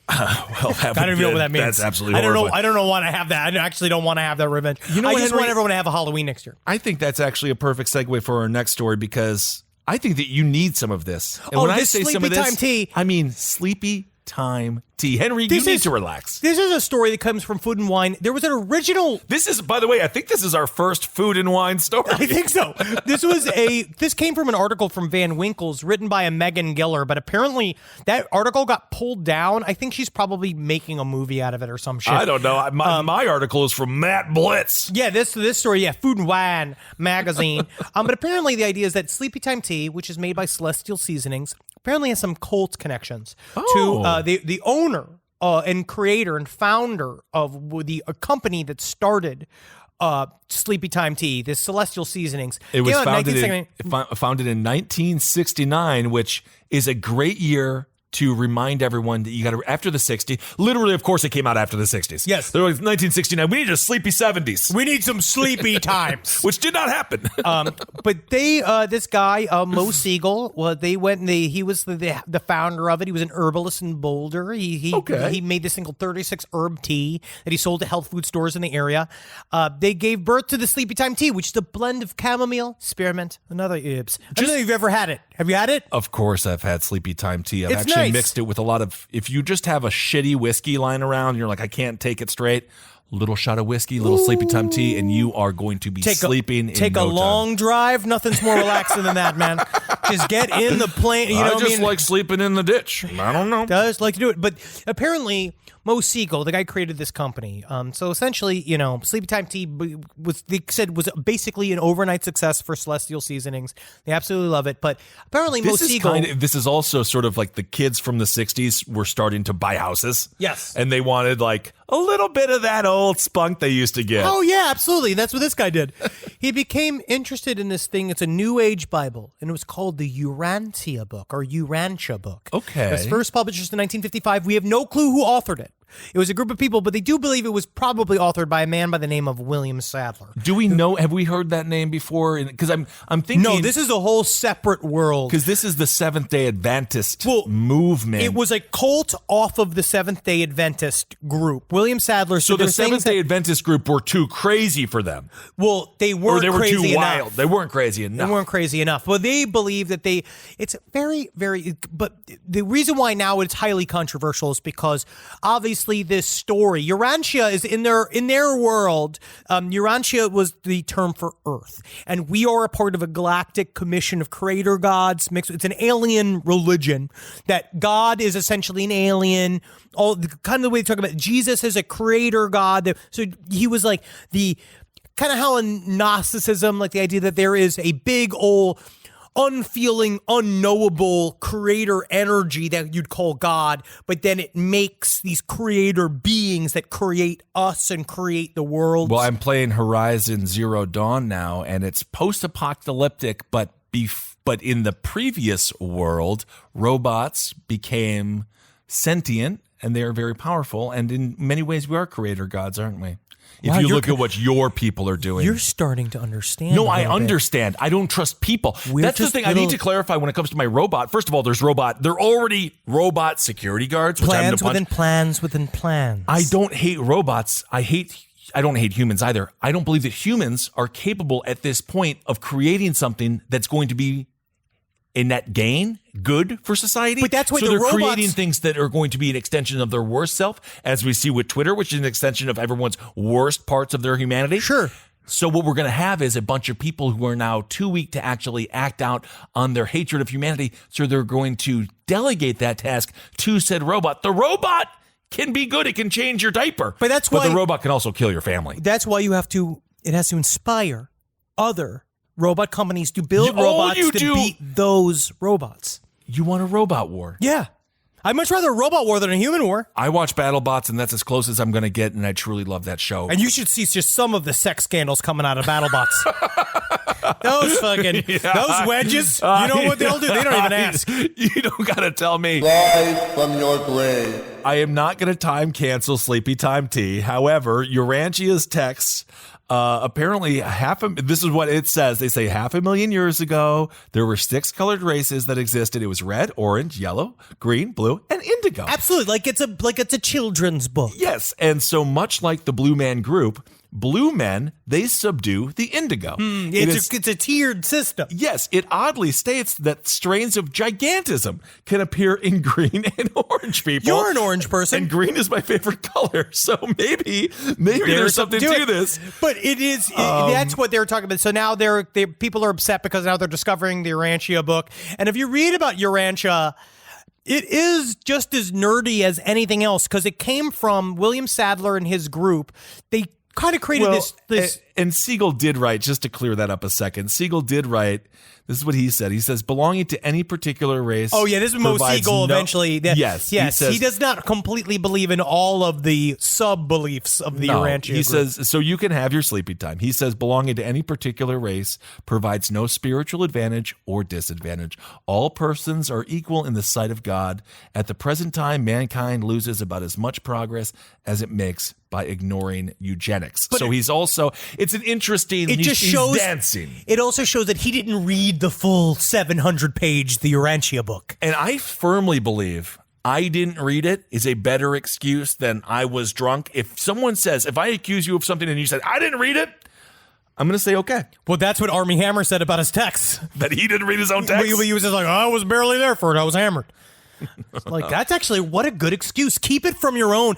Well, I don't even know what that means. That's absolutely horrifying. I don't know want to have that. I actually don't want to have that revenge. You know, I just Henry, want everyone to have a Halloween next year. I think that's actually a perfect segue for our next story because I think that you need some of this. And when I say some of this, tea. I mean Sleepytime Tea. Henry, you need to relax. This is a story that comes from Food and Wine. There was an original. This is, by the way, I think this is our first Food and Wine story. I think so. This came from an article from Van Winkle's written by a Megan Giller, but apparently that article got pulled down. I think she's probably making a movie out of it or some shit. I don't know. My article is from Matt Blitz. Yeah, this story, Food and Wine magazine. But apparently the idea is that Sleepytime Tea, which is made by Celestial Seasonings, apparently has some cult connections to the owner and creator and founder of the company that started Sleepytime Tea, this Celestial Seasonings. It was founded in 1969, which is a great year to remind everyone that you got to, after the 60s, literally, of course, it came out after the 60s. Yes. They're like 1969. We need a sleepy 70s. We need some sleepy times. Which did not happen. But they, this guy, Mo Siegel, well, they went and he was the founder of it. He was an herbalist in Boulder. He made this thing called 36 Herb Tea that he sold to health food stores in the area. They gave birth to the Sleepytime Tea, which is a blend of chamomile, spearmint, and other herbs. I don't know if you've ever had it. Have you had it? Of course, I've had Sleepytime Tea. I've It's actually nice. mixed it with a lot of, if you just have a shitty whiskey lying around and you're like, I can't take it straight, little shot of whiskey, little Sleepytime Tea, and you are going to be sleeping in Take no a long time. drive. Nothing's more relaxing than that, man. Just get in the plane. You know I what just I mean? like sleeping in the ditch. I don't know. Does like to do it, but apparently Mo Siegel, the guy who created this company. So essentially, Sleepytime Tea was basically an overnight success for Celestial Seasonings. They absolutely love it, but apparently Mo Siegel. This is also sort of like the kids from the 60s were starting to buy houses. Yes. And they wanted like a little bit of that old spunk they used to get. Oh, yeah, absolutely. That's what this guy did. He became interested in this thing. It's a New Age Bible, and it was called the Urantia book or Urantia book. Okay. It was first published in 1955. We have no clue who authored it. It was a group of people, but they do believe it was probably authored by a man by the name of William Sadler. Do we know? Have we heard that name before? Because I'm thinking. No, this is a whole separate world. Because this is the Seventh-day Adventist movement. It was a cult off of the Seventh-day Adventist group. William Sadler. So the Seventh-day Adventist group were too crazy for them. Well, they weren't. Or they were crazy too wild. enough. They weren't crazy enough. They weren't crazy enough. Well, they believe that it's very, very, but the reason why now it's highly controversial is because obviously this story, Urantia is in their world. Urantia was the term for Earth, and we are a part of a galactic commission of creator gods mixed. It's an alien religion that God is essentially an alien. All kind of the way they talk about Jesus as a creator God. So he was like the kind of how in Gnosticism, like the idea that there is a big old unfeeling, unknowable creator energy that you'd call God, but then it makes these creator beings that create us and create the world. Well, I'm playing Horizon Zero Dawn now, and it's post-apocalyptic, but in the previous world, robots became sentient, and they are very powerful, and in many ways we are creator gods, aren't we? If you look at what your people are doing. You're starting to understand. No, I understand. I don't trust people. That's the thing I need to clarify when it comes to my robot. First of all, they're already robot security guards. Which plans within plans within plans. I don't hate robots. I don't hate humans either. I don't believe that humans are capable at this point of creating something that's going to be a net gain, good for society. But that's why so the they're robots creating things that are going to be an extension of their worst self, as we see with Twitter, which is an extension of everyone's worst parts of their humanity. Sure. So what we're going to have is a bunch of people who are now too weak to actually act out on their hatred of humanity. So they're going to delegate that task to said robot. The robot can be good. It can change your diaper. But that's why the robot can also kill your family. That's why it has to inspire other robot companies to build robots to beat those robots. You want a robot war? Yeah. I'd much rather a robot war than a human war. I watch BattleBots, and that's as close as I'm going to get, and I truly love that show. And you should see just some of the sex scandals coming out of BattleBots. Those fucking those wedges. You know what they'll do? They don't even ask. You don't gotta tell me. Rise from your grave. I am not gonna time cancel Sleepytime Tea. However, Urantia's texts. Apparently this is what it says. They say 500,000 years ago, there were 6 colored races that existed. It was red, orange, yellow, green, blue, and indigo. Absolutely. Like it's a children's book. Yes. And so much like the Blue Man Group, blue men, they subdue the indigo. It's a tiered system. Yes, it oddly states that strains of gigantism can appear in green and orange people. You're an orange person. And green is my favorite color. So maybe there's something to this. But it is, that's what they were talking about. So now people are upset because now they're discovering the Urantia book. And if you read about Urantia, it is just as nerdy as anything else because it came from William Sadler and his group. They kind of created this. And Siegel did write, just to clear that up a second, Siegel did write, this is what he said. He saes, belonging to any particular race. Oh, yeah, this is Mo Siegel eventually. Yes. He does not completely believe in all of the sub-beliefs of the Urantia He group. says, so you can have your sleepy time. He says, belonging to any particular race provides no spiritual advantage or disadvantage. All persons are equal in the sight of God. At the present time, mankind loses about as much progress as it makes by ignoring eugenics. But so he's also, it's an interesting, he's dancing. It also shows that he didn't read the full 700-page The Urantia book. And I firmly believe I didn't read it is a better excuse than I was drunk. If someone says, if I accuse you of something and you said, I didn't read it, I'm going to say, okay. Well, that's what Armie Hammer said about his text. That he didn't read his own text? He was just like, I was barely there for it. I was hammered. Like, that's actually what a good excuse. Keep it from your own.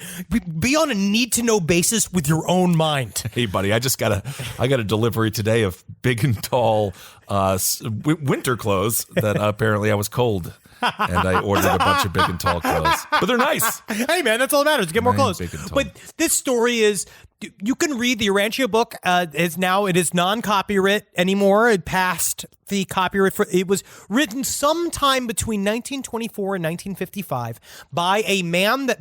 Be on a need-to-know basis with your own mind. Hey, buddy, I got a delivery today of big and tall winter clothes that apparently I was cold. And I ordered a bunch of big and tall clothes. But they're nice. Hey, man, that's all that matters. Get more clothes. But this story is, you can read the Urantia book. It is non-copyright anymore. It passed the copyright. It was written sometime between 1924 and 1955 by a man that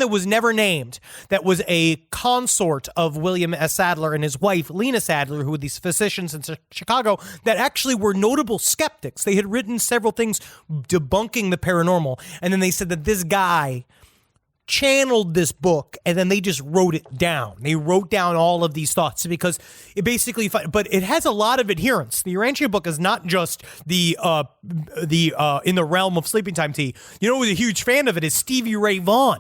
was never named, that was a consort of William S. Sadler and his wife, Lena Sadler, who were these physicians in Chicago that actually were notable skeptics. They had written several things debunking the paranormal, and then they said that this guy channeled this book, and then they just wrote it down. They wrote down all of these thoughts because it basically, but it has a lot of adherence. The Urantia book is not just the in the realm of Sleepytime Tea. You know who's a huge fan of it is Stevie Ray Vaughan.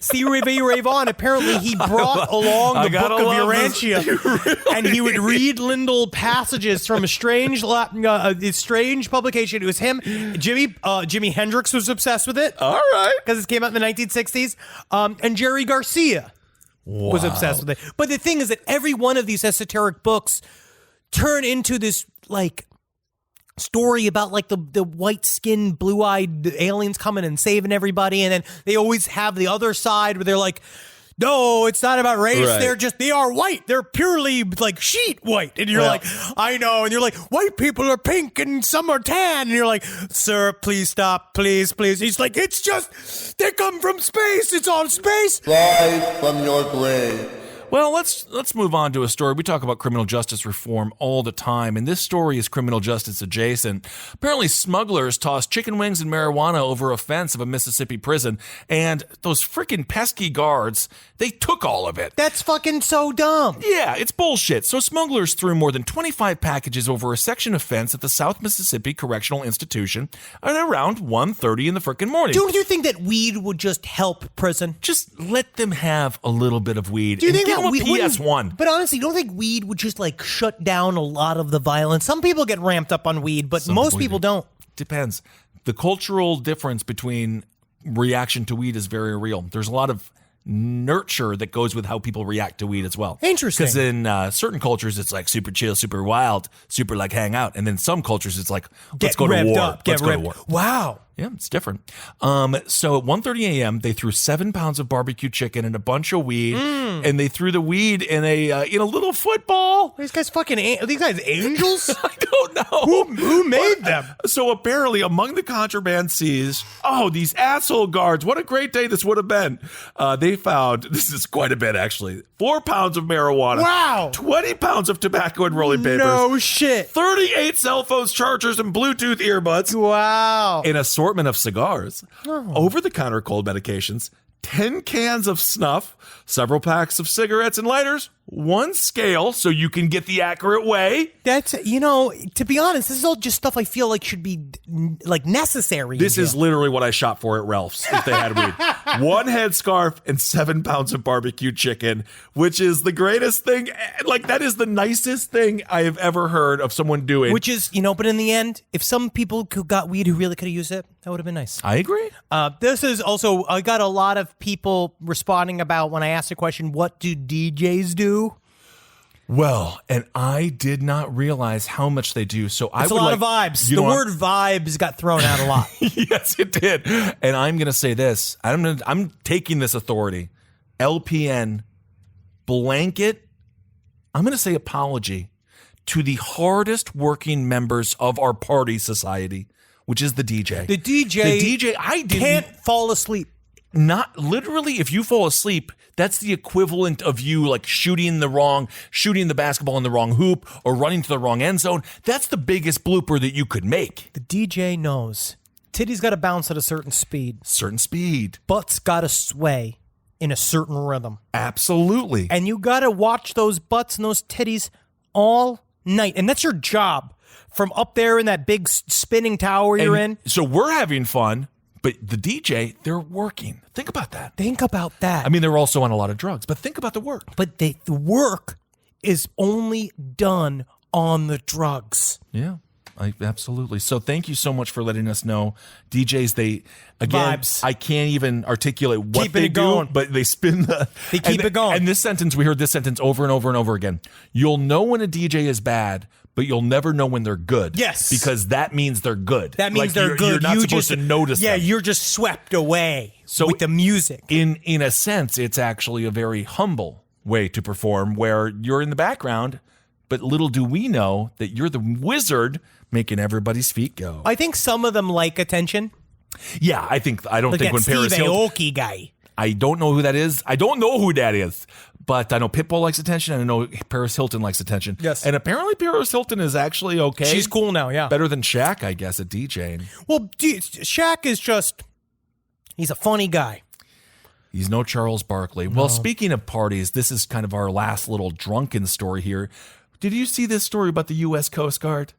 Stevie Ray Vaughan, apparently he brought along the book of Urantia, and he would read Lindell passages from a strange publication. It was him. Jimi Hendrix was obsessed with it. All right. Because it came out in the 1960s. And Jerry Garcia was obsessed with it. But the thing is that every one of these esoteric books turn into this, like, story about like the white-skinned, blue-eyed aliens coming and saving everybody, and then they always have the other side where they're like, no, it's not about race. Right. They are white. They're purely like sheet white. And you're like, I know. And you're like, white people are pink and some are tan. And you're like, sir, please stop. Please, please. He's like, it's just, they come from space. It's all space. Rise from your grave. Well, let's move on to a story. We talk about criminal justice reform all the time, and this story is criminal justice adjacent. Apparently, smugglers tossed chicken wings and marijuana over a fence of a Mississippi prison, and those freaking pesky guards, they took all of it. That's fucking so dumb. Yeah, it's bullshit. So smugglers threw more than 25 packages over a section of fence at the South Mississippi Correctional Institution at around 1:30 in the freaking morning. Don't you think that weed would just help prison? Just let them have a little bit of weed. Do you think a PS1. But honestly, don't think weed would just like shut down a lot of the violence? Some people get ramped up on weed, but most people don't. Depends. The cultural difference between reaction to weed is very real. There's a lot of nurture that goes with how people react to weed as well. Interesting. Because in certain cultures, it's like super chill, super wild, super like hang out. And then some cultures, it's like, let's go to war. Let's go to war. Wow. Yeah, it's different. So at 1:30 a.m., they threw 7 pounds of barbecue chicken and a bunch of weed, and they threw the weed in a little football. These guys are these guys angels? I don't know. Who made them? So apparently among the contraband seized, these asshole guards, what a great day this would have been. They found, this is quite a bit actually, 4 pounds of marijuana. Wow. 20 pounds of tobacco and rolling papers. No shit. 38 cell phones, chargers, and Bluetooth earbuds. Wow. An assortment of cigars, over-the-counter cold medications, 10 cans of snuff, several packs of cigarettes and lighters, 1 scale so you can get the accurate weigh. That's, to be honest, this is all just stuff I feel like should be like necessary. This is literally what I shop for at Ralph's if they had weed. 1 headscarf and 7 pounds of barbecue chicken, which is the greatest thing. Like, that is the nicest thing I have ever heard of someone doing. Which is, but in the end, if some people who got weed who really could have used it, that would have been nice. I agree. This is also, I got a lot of people responding about when I asked the question, what do DJs do? Well, and I did not realize how much they do. So It's a lot of vibes. The word vibes got thrown out a lot. Yes, it did. And I'm going to say this. I'm taking this authority. LPN blanket. I'm going to say apology to the hardest working members of our party society, which is the DJ. The DJ I can't fall asleep. Not literally, if you fall asleep, that's the equivalent of you like shooting the basketball in the wrong hoop or running to the wrong end zone. That's the biggest blooper that you could make. The DJ knows. Titty's got to bounce at a certain speed. Butt's got to sway in a certain rhythm. Absolutely. And you got to watch those butts and those titties all night. And that's your job from up there in that big spinning tower you're in. So we're having fun. But the DJ, they're working. Think about that. I mean, they're also on a lot of drugs, but think about the work. But the work is only done on the drugs. Yeah, absolutely. So thank you so much for letting us know. DJs, Vibes. I can't even articulate what Keeping they it going. do, but they spin They keep it going. And this sentence, we heard this sentence over and over and over again. You'll know when a DJ is bad, but you'll never know when they're good. Yes. Because that means they're good. That means they're good. You're not supposed to notice them. Yeah, you're just swept away with the music. In a sense, it's actually a very humble way to perform where you're in the background, but little do we know that you're the wizard making everybody's feet go. I think some of them like attention. Yeah, I don't Like think when that Paris Steve Hilton... Aoki guy. I don't know who that is. But I know Pitbull likes attention, and I know Paris Hilton likes attention. Yes. And apparently Paris Hilton is actually okay. She's cool now, yeah. Better than Shaq, I guess, at DJing. Well, Shaq is he's a funny guy. He's no Charles Barkley. Well, speaking of parties, this is kind of our last little drunken story here. Did you see this story about the U.S. Coast Guard?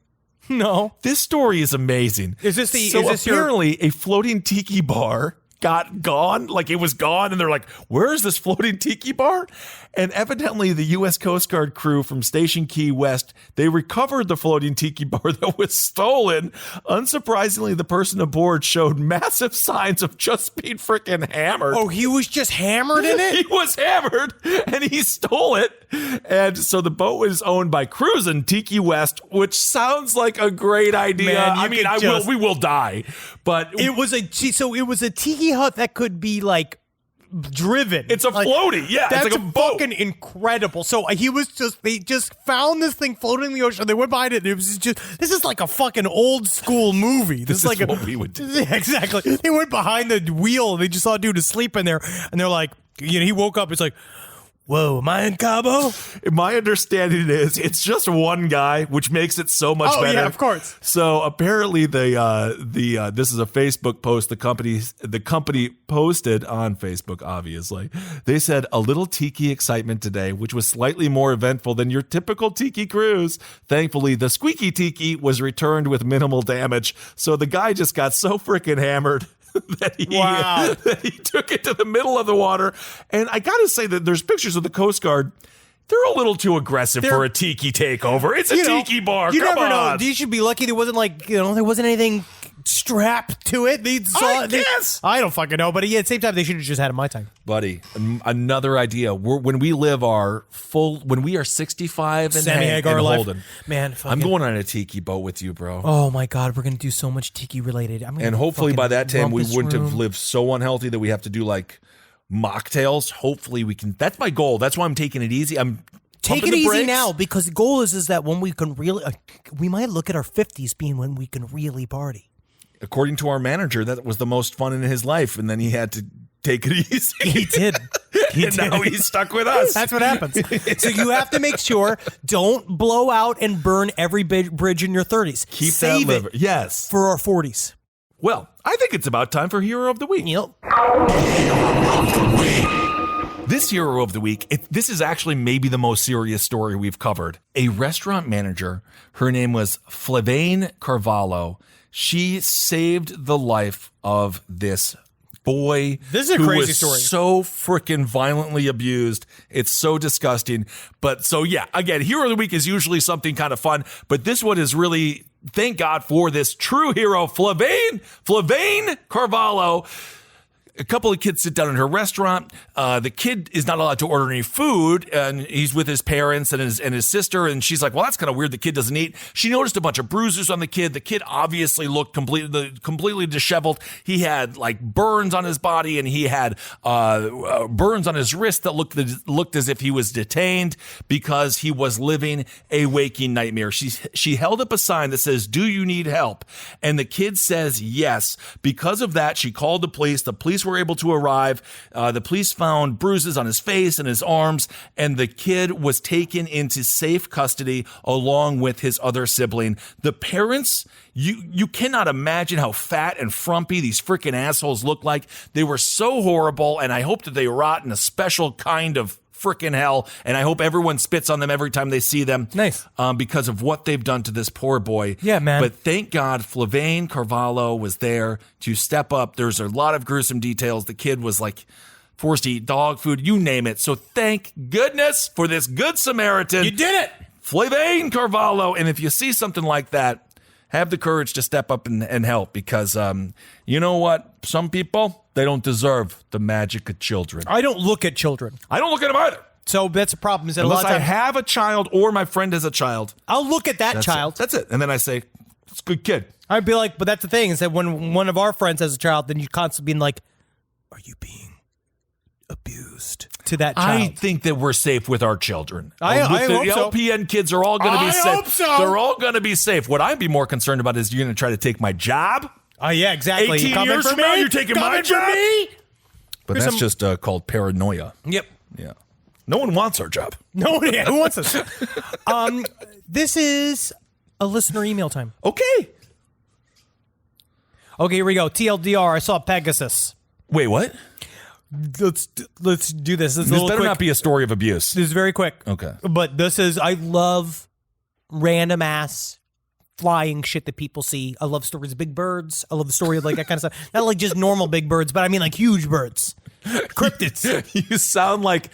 No. This story is amazing. Apparently a floating tiki bar got gone, like it was gone, and they're like, where is this floating tiki bar? And evidently the U.S. Coast Guard crew from Station Key West, they recovered the floating tiki bar that was stolen. Unsurprisingly, the person aboard showed massive signs of just being freaking hammered. Oh, he was just hammered in it? He was hammered, and he stole it. And so the boat was owned by Cruisin' Tiki West, which sounds like a great idea. Man, we will die. But it was a tiki hut that could be like driven. It's a floaty. Yeah, that's it's like a boat. Fucking incredible. So they just found this thing floating in the ocean. They went behind it. And it was this is like a fucking old school movie. This is like what we would do. Yeah, exactly. They went behind the wheel. And they just saw a dude asleep in there, and they're like, he woke up. It's like, whoa, am I in Cabo? My understanding is it's just one guy, which makes it so much better. Yeah, of course. So apparently this is a Facebook post the company posted on Facebook, obviously. They said, a little tiki excitement today, which was slightly more eventful than your typical tiki cruise. Thankfully, the squeaky tiki was returned with minimal damage. So the guy just got so freaking hammered that he took it to the middle of the water. And I got to say that there's pictures of the Coast Guard. They're a little too aggressive for a tiki takeover. It's a tiki bar. You Come never on. know. You should be lucky there wasn't there wasn't anything strapped to it. I guess. I don't fucking know, but at the same time, they should have just had it my time. Buddy, another idea. When we live when we are 65 and Semi-Hagar life. Holden, Man, I'm going on a tiki boat with you, bro. Oh my God, we're going to do so much tiki related. And hopefully by that time, we wouldn't have lived so unhealthy that we have to do like mocktails. Hopefully we can. That's my goal. That's why I'm taking it easy. Take it easy now, because the goal is that when we can really, we might look at our 50s being when we can really party. According to our manager, that was the most fun in his life, and then he had to take it easy. He did. And now he's stuck with us. That's what happens. So you have to make sure, don't blow out and burn every bridge in your 30s. Save it yes, for our 40s. Well, I think it's about time for Hero of the Week. Yep. This Hero of the Week, this is actually maybe the most serious story we've covered. A restaurant manager, her name was Flavane Carvalho. She saved the life of this boy. This is a crazy story. So freaking violently abused. It's so disgusting. But so yeah, again, Hero of the Week is usually something kind of fun, but this one is really, thank God for this true hero, Flavane Carvalho. A couple of kids sit down in her restaurant. The kid is not allowed to order any food, and he's with his parents and his sister. And she's like, "Well, that's kind of weird. The kid doesn't eat." She noticed a bunch of bruises on the kid. The kid obviously looked completely disheveled. He had like burns on his body, and he had burns on his wrist that looked as if he was detained because he was living a waking nightmare. She held up a sign that says, "Do you need help?" And the kid says yes. Because of that, she called the police. The police were able to arrive. The police found bruises on his face and his arms, and the kid was taken into safe custody along with his other sibling. The parents, you cannot imagine how fat and frumpy these freaking assholes look like. They were so horrible, and I hope that they rot in a special kind of freaking hell, and I hope everyone spits on them every time they see them. Nice. Because of what they've done to this poor boy. Yeah, man. But thank God Flavane Carvalho was there to step up. There's a lot of gruesome details. The kid was like forced to eat dog food, you name it. So thank goodness for this good Samaritan. You did it! Flavane Carvalho. And if you see something like that, have the courage to step up and help, because you know what? Some people, they don't deserve the magic of children. I don't look at children. I don't look at them either. So that's a problem. Is that unless a lot of I have a child or my friend has a child. I'll look at that child. That's it. And then I say, it's a good kid. I'd be like, but that's the thing, is that when one of our friends has a child, then you constantly being like, are you being abused to that child? I think that we're safe with our children. I hope the so. LPN kids are all going to be safe. I hope so. They're all going to be safe. What I'd be more concerned about is you're going to try to take my job. Oh, yeah, exactly. 18 years from now, you're taking my job. Me? But that's just called paranoia. Yep. Yeah. No one wants our job. No, yeah, who wants this? This is a listener email time. Okay. Okay, here we go. TLDR, I saw Pegasus. Wait, what? Let's do this. This better not be a story of abuse. This is very quick. Okay. But this is, I love random ass flying shit that people see. I love stories of big birds. I love the story of like that kind of stuff. Not like just normal big birds, but I mean like huge birds. Cryptids. You sound like,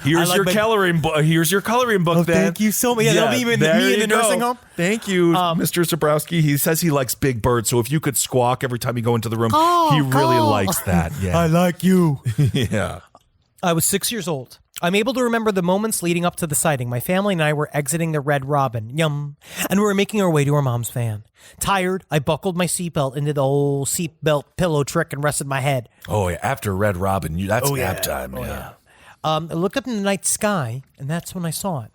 here's like your coloring book. Here's your coloring book. Then thank you so much. Yeah, that'll be me in the nursing home. Thank you, Mr. Zabrowski. He says he likes big birds, so if you could squawk every time you go into the room, he really likes that. Yeah, I like you. Yeah. I was 6 years old. I'm able to remember the moments leading up to the sighting. My family and I were exiting the Red Robin. Yum. And we were making our way to our mom's van. Tired, I buckled my seatbelt into the old seatbelt pillow trick and rested my head. Oh, yeah. After Red Robin, that's nap time. Yeah. I looked up in the night sky, and that's when I saw it.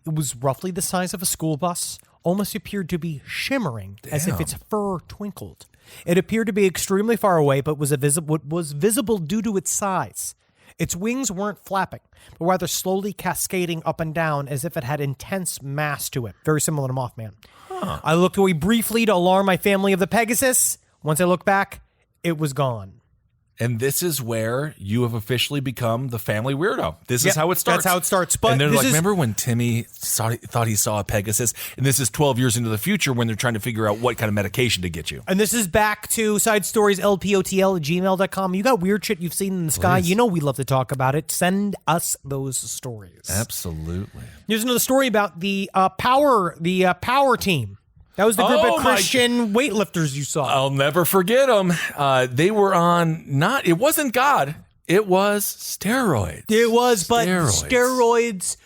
It was roughly the size of a school bus, almost appeared to be shimmering, as if its fur twinkled. It appeared to be extremely far away, but was visible due to its size. Its wings weren't flapping, but rather slowly cascading up and down as if it had intense mass to it, very similar to Mothman. Huh. I looked away briefly to alarm my family of the Pegasus. Once I looked back, it was gone. And this is where you have officially become the family weirdo. This is how it starts. That's how it starts. But and they're like, remember when Timmy thought he saw a Pegasus? And this is 12 years into the future when they're trying to figure out what kind of medication to get you. And this is back to side stories, lpotl@gmail.com. You got weird shit you've seen in the sky. Please. You know we love to talk about it. Send us those stories. Absolutely. Here's another story about the power team. That was the group Oh, of Christian weightlifters you saw. I'll never forget them. They were on it wasn't God. It was steroids. It was, but steroids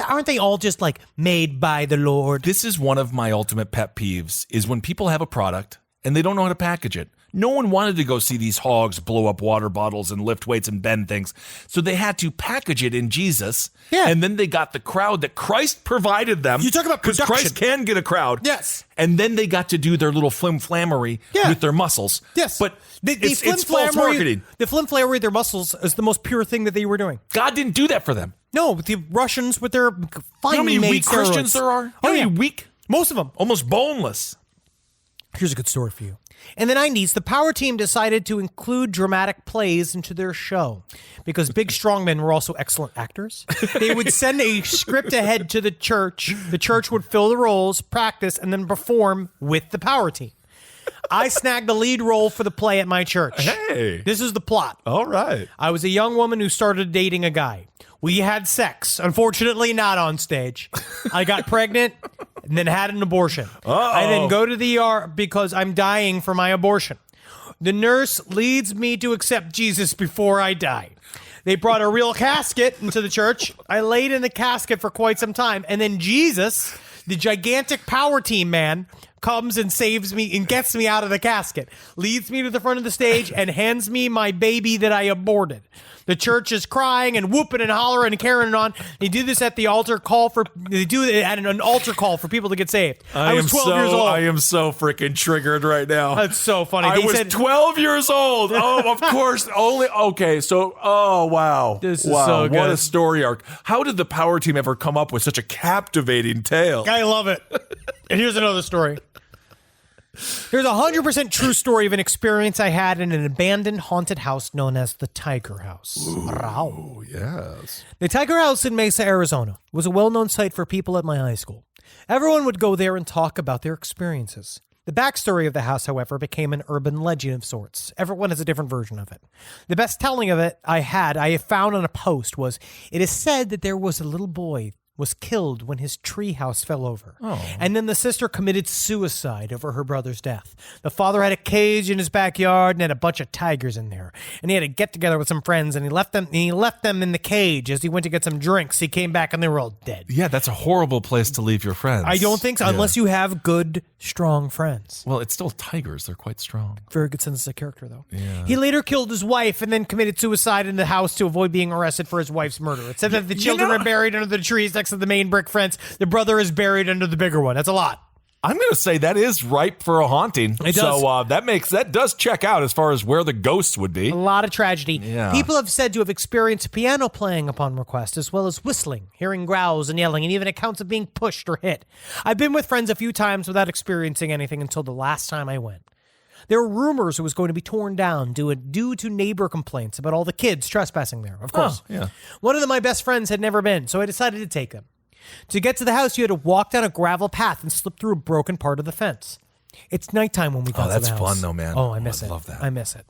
aren't they all just like made by the Lord? This is one of my ultimate pet peeves is when people have a product and they don't know how to package it. No one wanted to go see these hogs blow up water bottles and lift weights and bend things. So they had to package it in Jesus. Yeah. And then they got the crowd that Christ provided them. You talk about because production. Christ can get a crowd. Yes. And then they got to do their little flim-flammery with their muscles. Yes. But it's false flim-flammery- marketing. The flim-flammery with their muscles is the most pure thing that they were doing. God didn't do that for them. No, with the Russians with their You know how finely many made weak Christians steroids. there are? Oh, How yeah. many weak? Most of them. Almost boneless. Here's a good story for you. In the 90s, the Power Team decided to include dramatic plays into their show because big strongmen were also excellent actors. They would send a script ahead to the church. The church would fill the roles, practice, and then perform with the Power Team. I snagged the lead role for the play at my church. Hey. This is the plot. All right. I was a young woman who started dating a guy. We had sex, unfortunately not on stage. I got pregnant and then had an abortion. I then go to the ER because I'm dying for my abortion. The nurse leads me to accept Jesus before I die. They brought a real casket into the church. I laid in the casket for quite some time. And then Jesus, the gigantic Power Team man, comes and saves me and gets me out of the casket, leads me to the front of the stage and hands me my baby that I aborted. The church is crying and whooping and hollering and carrying on. They do this at the altar call they do it at an altar call for people to get saved. I was 12 years old. I am so freaking triggered right now. That's so funny. I was 12 years old. Oh, of course. Okay. So, oh, wow. This is so good. What a story arc. How did the Power Team ever come up with such a captivating tale? I love it. And here's another story. Here's a 100% true story of an experience I had in an abandoned haunted house known as the Tiger House. Oh, yes. The Tiger House in Mesa, Arizona was a well-known site for people at my high school. Everyone would go there and talk about their experiences. The backstory of the house, however, became an urban legend of sorts. Everyone has a different version of it. The best telling of it I have found on a post was, it is said that there was a little boy was killed when his treehouse fell over. Oh. And then the sister committed suicide over her brother's death. The father had a cage in his backyard and had a bunch of tigers in there. And he had to get together with some friends and he left them in the cage as he went to get some drinks. He came back and they were all dead. Yeah, that's a horrible place to leave your friends. I don't think so, unless you have good, strong friends. Well, it's still tigers. They're quite strong. Very good sense of character, though. Yeah. He later killed his wife and then committed suicide in the house to avoid being arrested for his wife's murder. It said that the children are buried under the trees next to the main brick fence. The brother is buried under the bigger one. That's a lot. I'm going to say that is ripe for a haunting. It does. So that does check out as far as where the ghosts would be. A lot of tragedy. Yeah. People have said to have experienced piano playing upon request, as well as whistling, hearing growls and yelling, and even accounts of being pushed or hit. I've been with friends a few times without experiencing anything until the last time I went. There were rumors it was going to be torn down due to neighbor complaints about all the kids trespassing there, of course. Oh, yeah. One of my best friends had never been, so I decided to take him. To get to the house, you had to walk down a gravel path and slip through a broken part of the fence. It's nighttime when we got to the house. Oh, that's fun, though, man. Oh, I miss it. I love that. I miss it.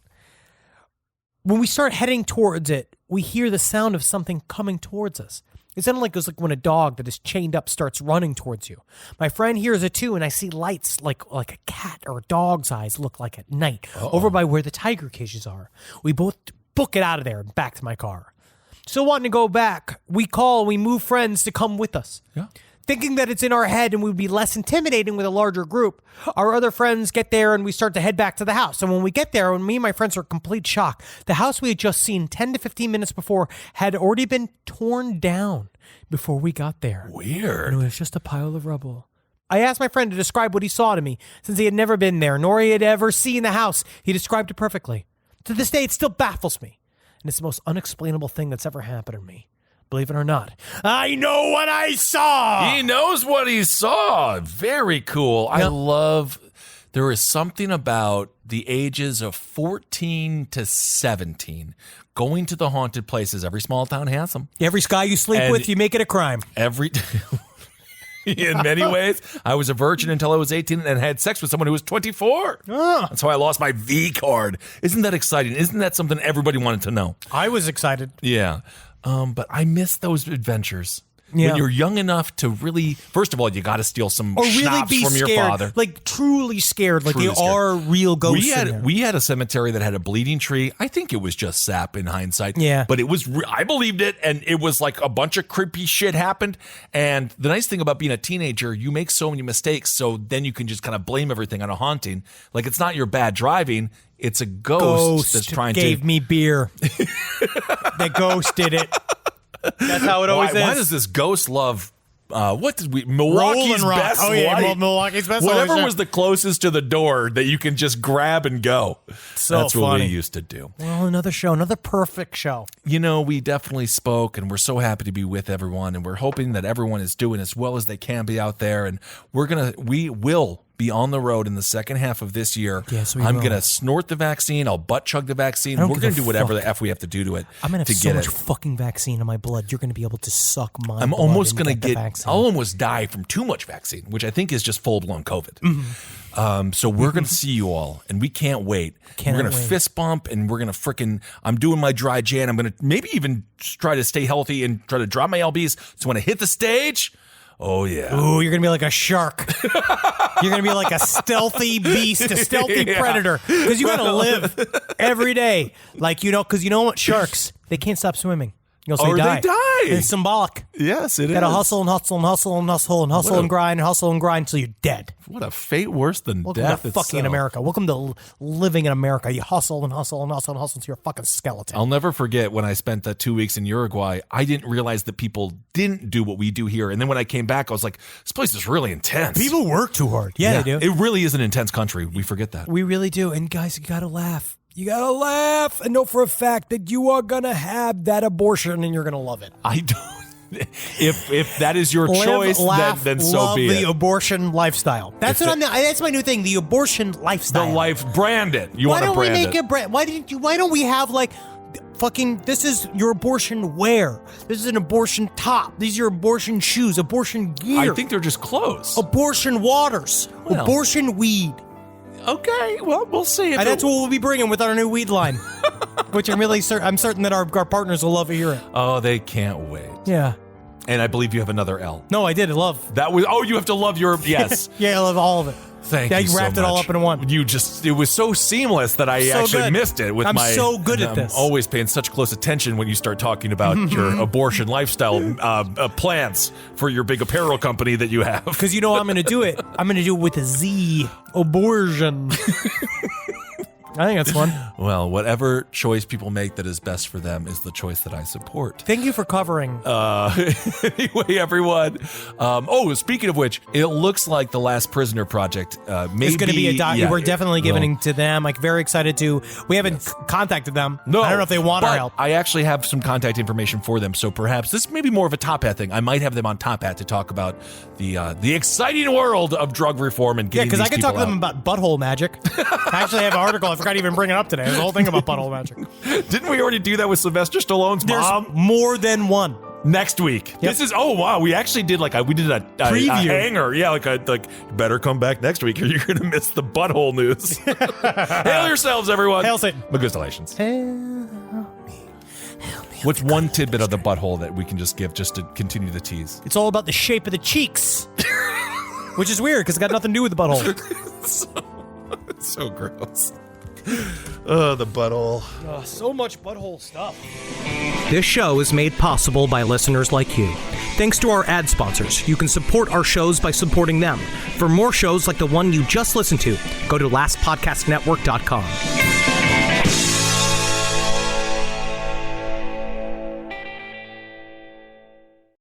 When we start heading towards it, we hear the sound of something coming towards us. It sounded like it was like when a dog that is chained up starts running towards you. My friend hears it too, and I see lights like a cat or a dog's eyes look like at night over by where the tiger cages are. We both book it out of there and back to my car. Still wanting to go back, we move friends to come with us. Yeah. Thinking that it's in our head and we would be less intimidating with a larger group, our other friends get there and we start to head back to the house. And when we get there, when me and my friends are in complete shock, the house we had just seen 10 to 15 minutes before had already been torn down before we got there. Weird. And it was just a pile of rubble. I asked my friend to describe what he saw to me, since he had never been there, nor he had ever seen the house. He described it perfectly. To this day, it still baffles me. And it's the most unexplainable thing that's ever happened to me. Believe it or not, I know what I saw. He knows what he saw. Very cool. Yep. There is something about the ages of 14 to 17 going to the haunted places. Every small town has them. Every guy you sleep with, you make it a crime. In many ways, I was a virgin until I was 18 and had sex with someone who was 24. That's how I lost my V card. Isn't that exciting? Isn't that something everybody wanted to know? I was excited. Yeah. But I miss those adventures. Yeah. When you're young enough to really, first of all, you got to steal some Or really schnapps be from scared, your father. like truly scared, like Truly they scared. are real ghosts. We had a cemetery that had a bleeding tree. I think it was just sap in hindsight. Yeah. But it was, I believed it, and it was like a bunch of creepy shit happened. And the nice thing about being a teenager, you make so many mistakes, so then you can just kind of blame everything on a haunting. Like, it's not your bad driving, it's a ghost that's trying to. Gave me beer. The ghost did it. That's how it always is. Why does this ghost love? What did we? Milwaukee's Rolling Rock. best Oh, yeah, light. Milwaukee's best Whatever light. was the closest to the door that you can just grab and go. So That's what funny. we used to do. Well, another show, another perfect show. You know, we definitely spoke, and we're so happy to be with everyone, and we're hoping that everyone is doing as well as they can be out there. And we will be on the road in the second half of this year. Yes, we I'm will. going to snort the vaccine. I'll butt chug the vaccine. I don't We're give going a to do whatever fuck. the F we have to do to it. I'm gonna have to so get much it. fucking vaccine in my blood. You're gonna be able to suck my. I'm blood almost and going to the get. vaccine. I'll almost die from too much vaccine, which I think is just full blown COVID. Mm-hmm. So we're going to see you all, and we can't wait. Cannot we're going to wait. fist bump, and we're going to frickin'. I'm doing my dry Jan. I'm going to maybe even try to stay healthy and try to drop my lbs. So when I hit the stage, oh yeah, Ooh, you're gonna be like a shark. You're gonna be like a stealthy beast, a stealthy predator, because you gotta live every day. Like because you know what, sharks, they can't stop swimming. So Or they they die. And it's symbolic. yes, it is. Gotta hustle and hustle and hustle and hustle and hustle What a- and grind and hustle and grind until you're dead. What a fate worse than Welcome death to fucking itself. America. Welcome to living in America. You hustle and hustle and hustle and hustle until you're a fucking skeleton. I'll never forget when I spent that 2 weeks in Uruguay. I didn't realize that people didn't do what we do here. And then when I came back, I was like, this place is really intense. People work too hard. Yeah, they do. It really is an intense country. We forget that. We really do. And guys, you gotta laugh. You gotta laugh and know for a fact that you are gonna have that abortion and you're gonna love it. I don't. If that is your Live, choice, laugh, then so love be the it. abortion lifestyle. That's that's my new thing. The abortion The lifestyle. life, brand it. You Why want to don't we brand make it. it brand? Why don't we have like fucking? This is your abortion wear. This is an abortion top. These are your abortion shoes. Abortion gear. I think they're just clothes. abortion waters. Well. Abortion weed. Okay, well, we'll see. If And that's what we'll be bringing with our new weed line, which I'm certain that our partners will love to hear it. Oh, they can't wait. Yeah. And I believe you have another L. No, I did. Love. That was. Oh, you have to love your. Yes. Yeah, I love all of it. Thank Yeah, you. you wrapped so it all much. up in one. It was so seamless that I So actually good. missed it with I'm my. so good at I'm this. always paying such close attention when you start talking about your abortion lifestyle plans for your big apparel company that you have. Because you know I'm going to do it. I'm going to do it with a Z. Abortion. I think that's fun. Well, whatever choice people make that is best for them is the choice that I support. Thank you for covering. Anyway, everyone. Speaking of which, it looks like the Last Prisoner project may It's going to be a doc. yeah, We're definitely well, giving to them. Like, very excited to. We haven't contacted them. No, I don't know if they want our but help. I actually have some contact information for them, so perhaps this may be more of a Top Hat thing. I might have them on Top Hat to talk about the exciting world of drug reform and Yeah, getting because I these could talk to people them out. about butthole magic. I actually have an article. I forgot to even bring it up today. There's a whole thing about butthole magic. Didn't we already do that with Sylvester Stallone's There's mom? more than one. Next week. Yep. This is wow. We actually did a Preview. hanger. Yeah, you better come back next week or you're gonna miss the butthole news. Hail yourselves, everyone. Hail Satan. Congratulations. What's one tidbit of the butthole that we can just give just to continue the tease? It's all about the shape of the cheeks, which is weird because it got nothing to do with the butthole. So gross. Oh, the butthole. So much butthole stuff. This show is made possible by listeners like you. Thanks to our ad sponsors, you can support our shows by supporting them. For more shows like the one you just listened to, go to lastpodcastnetwork.com.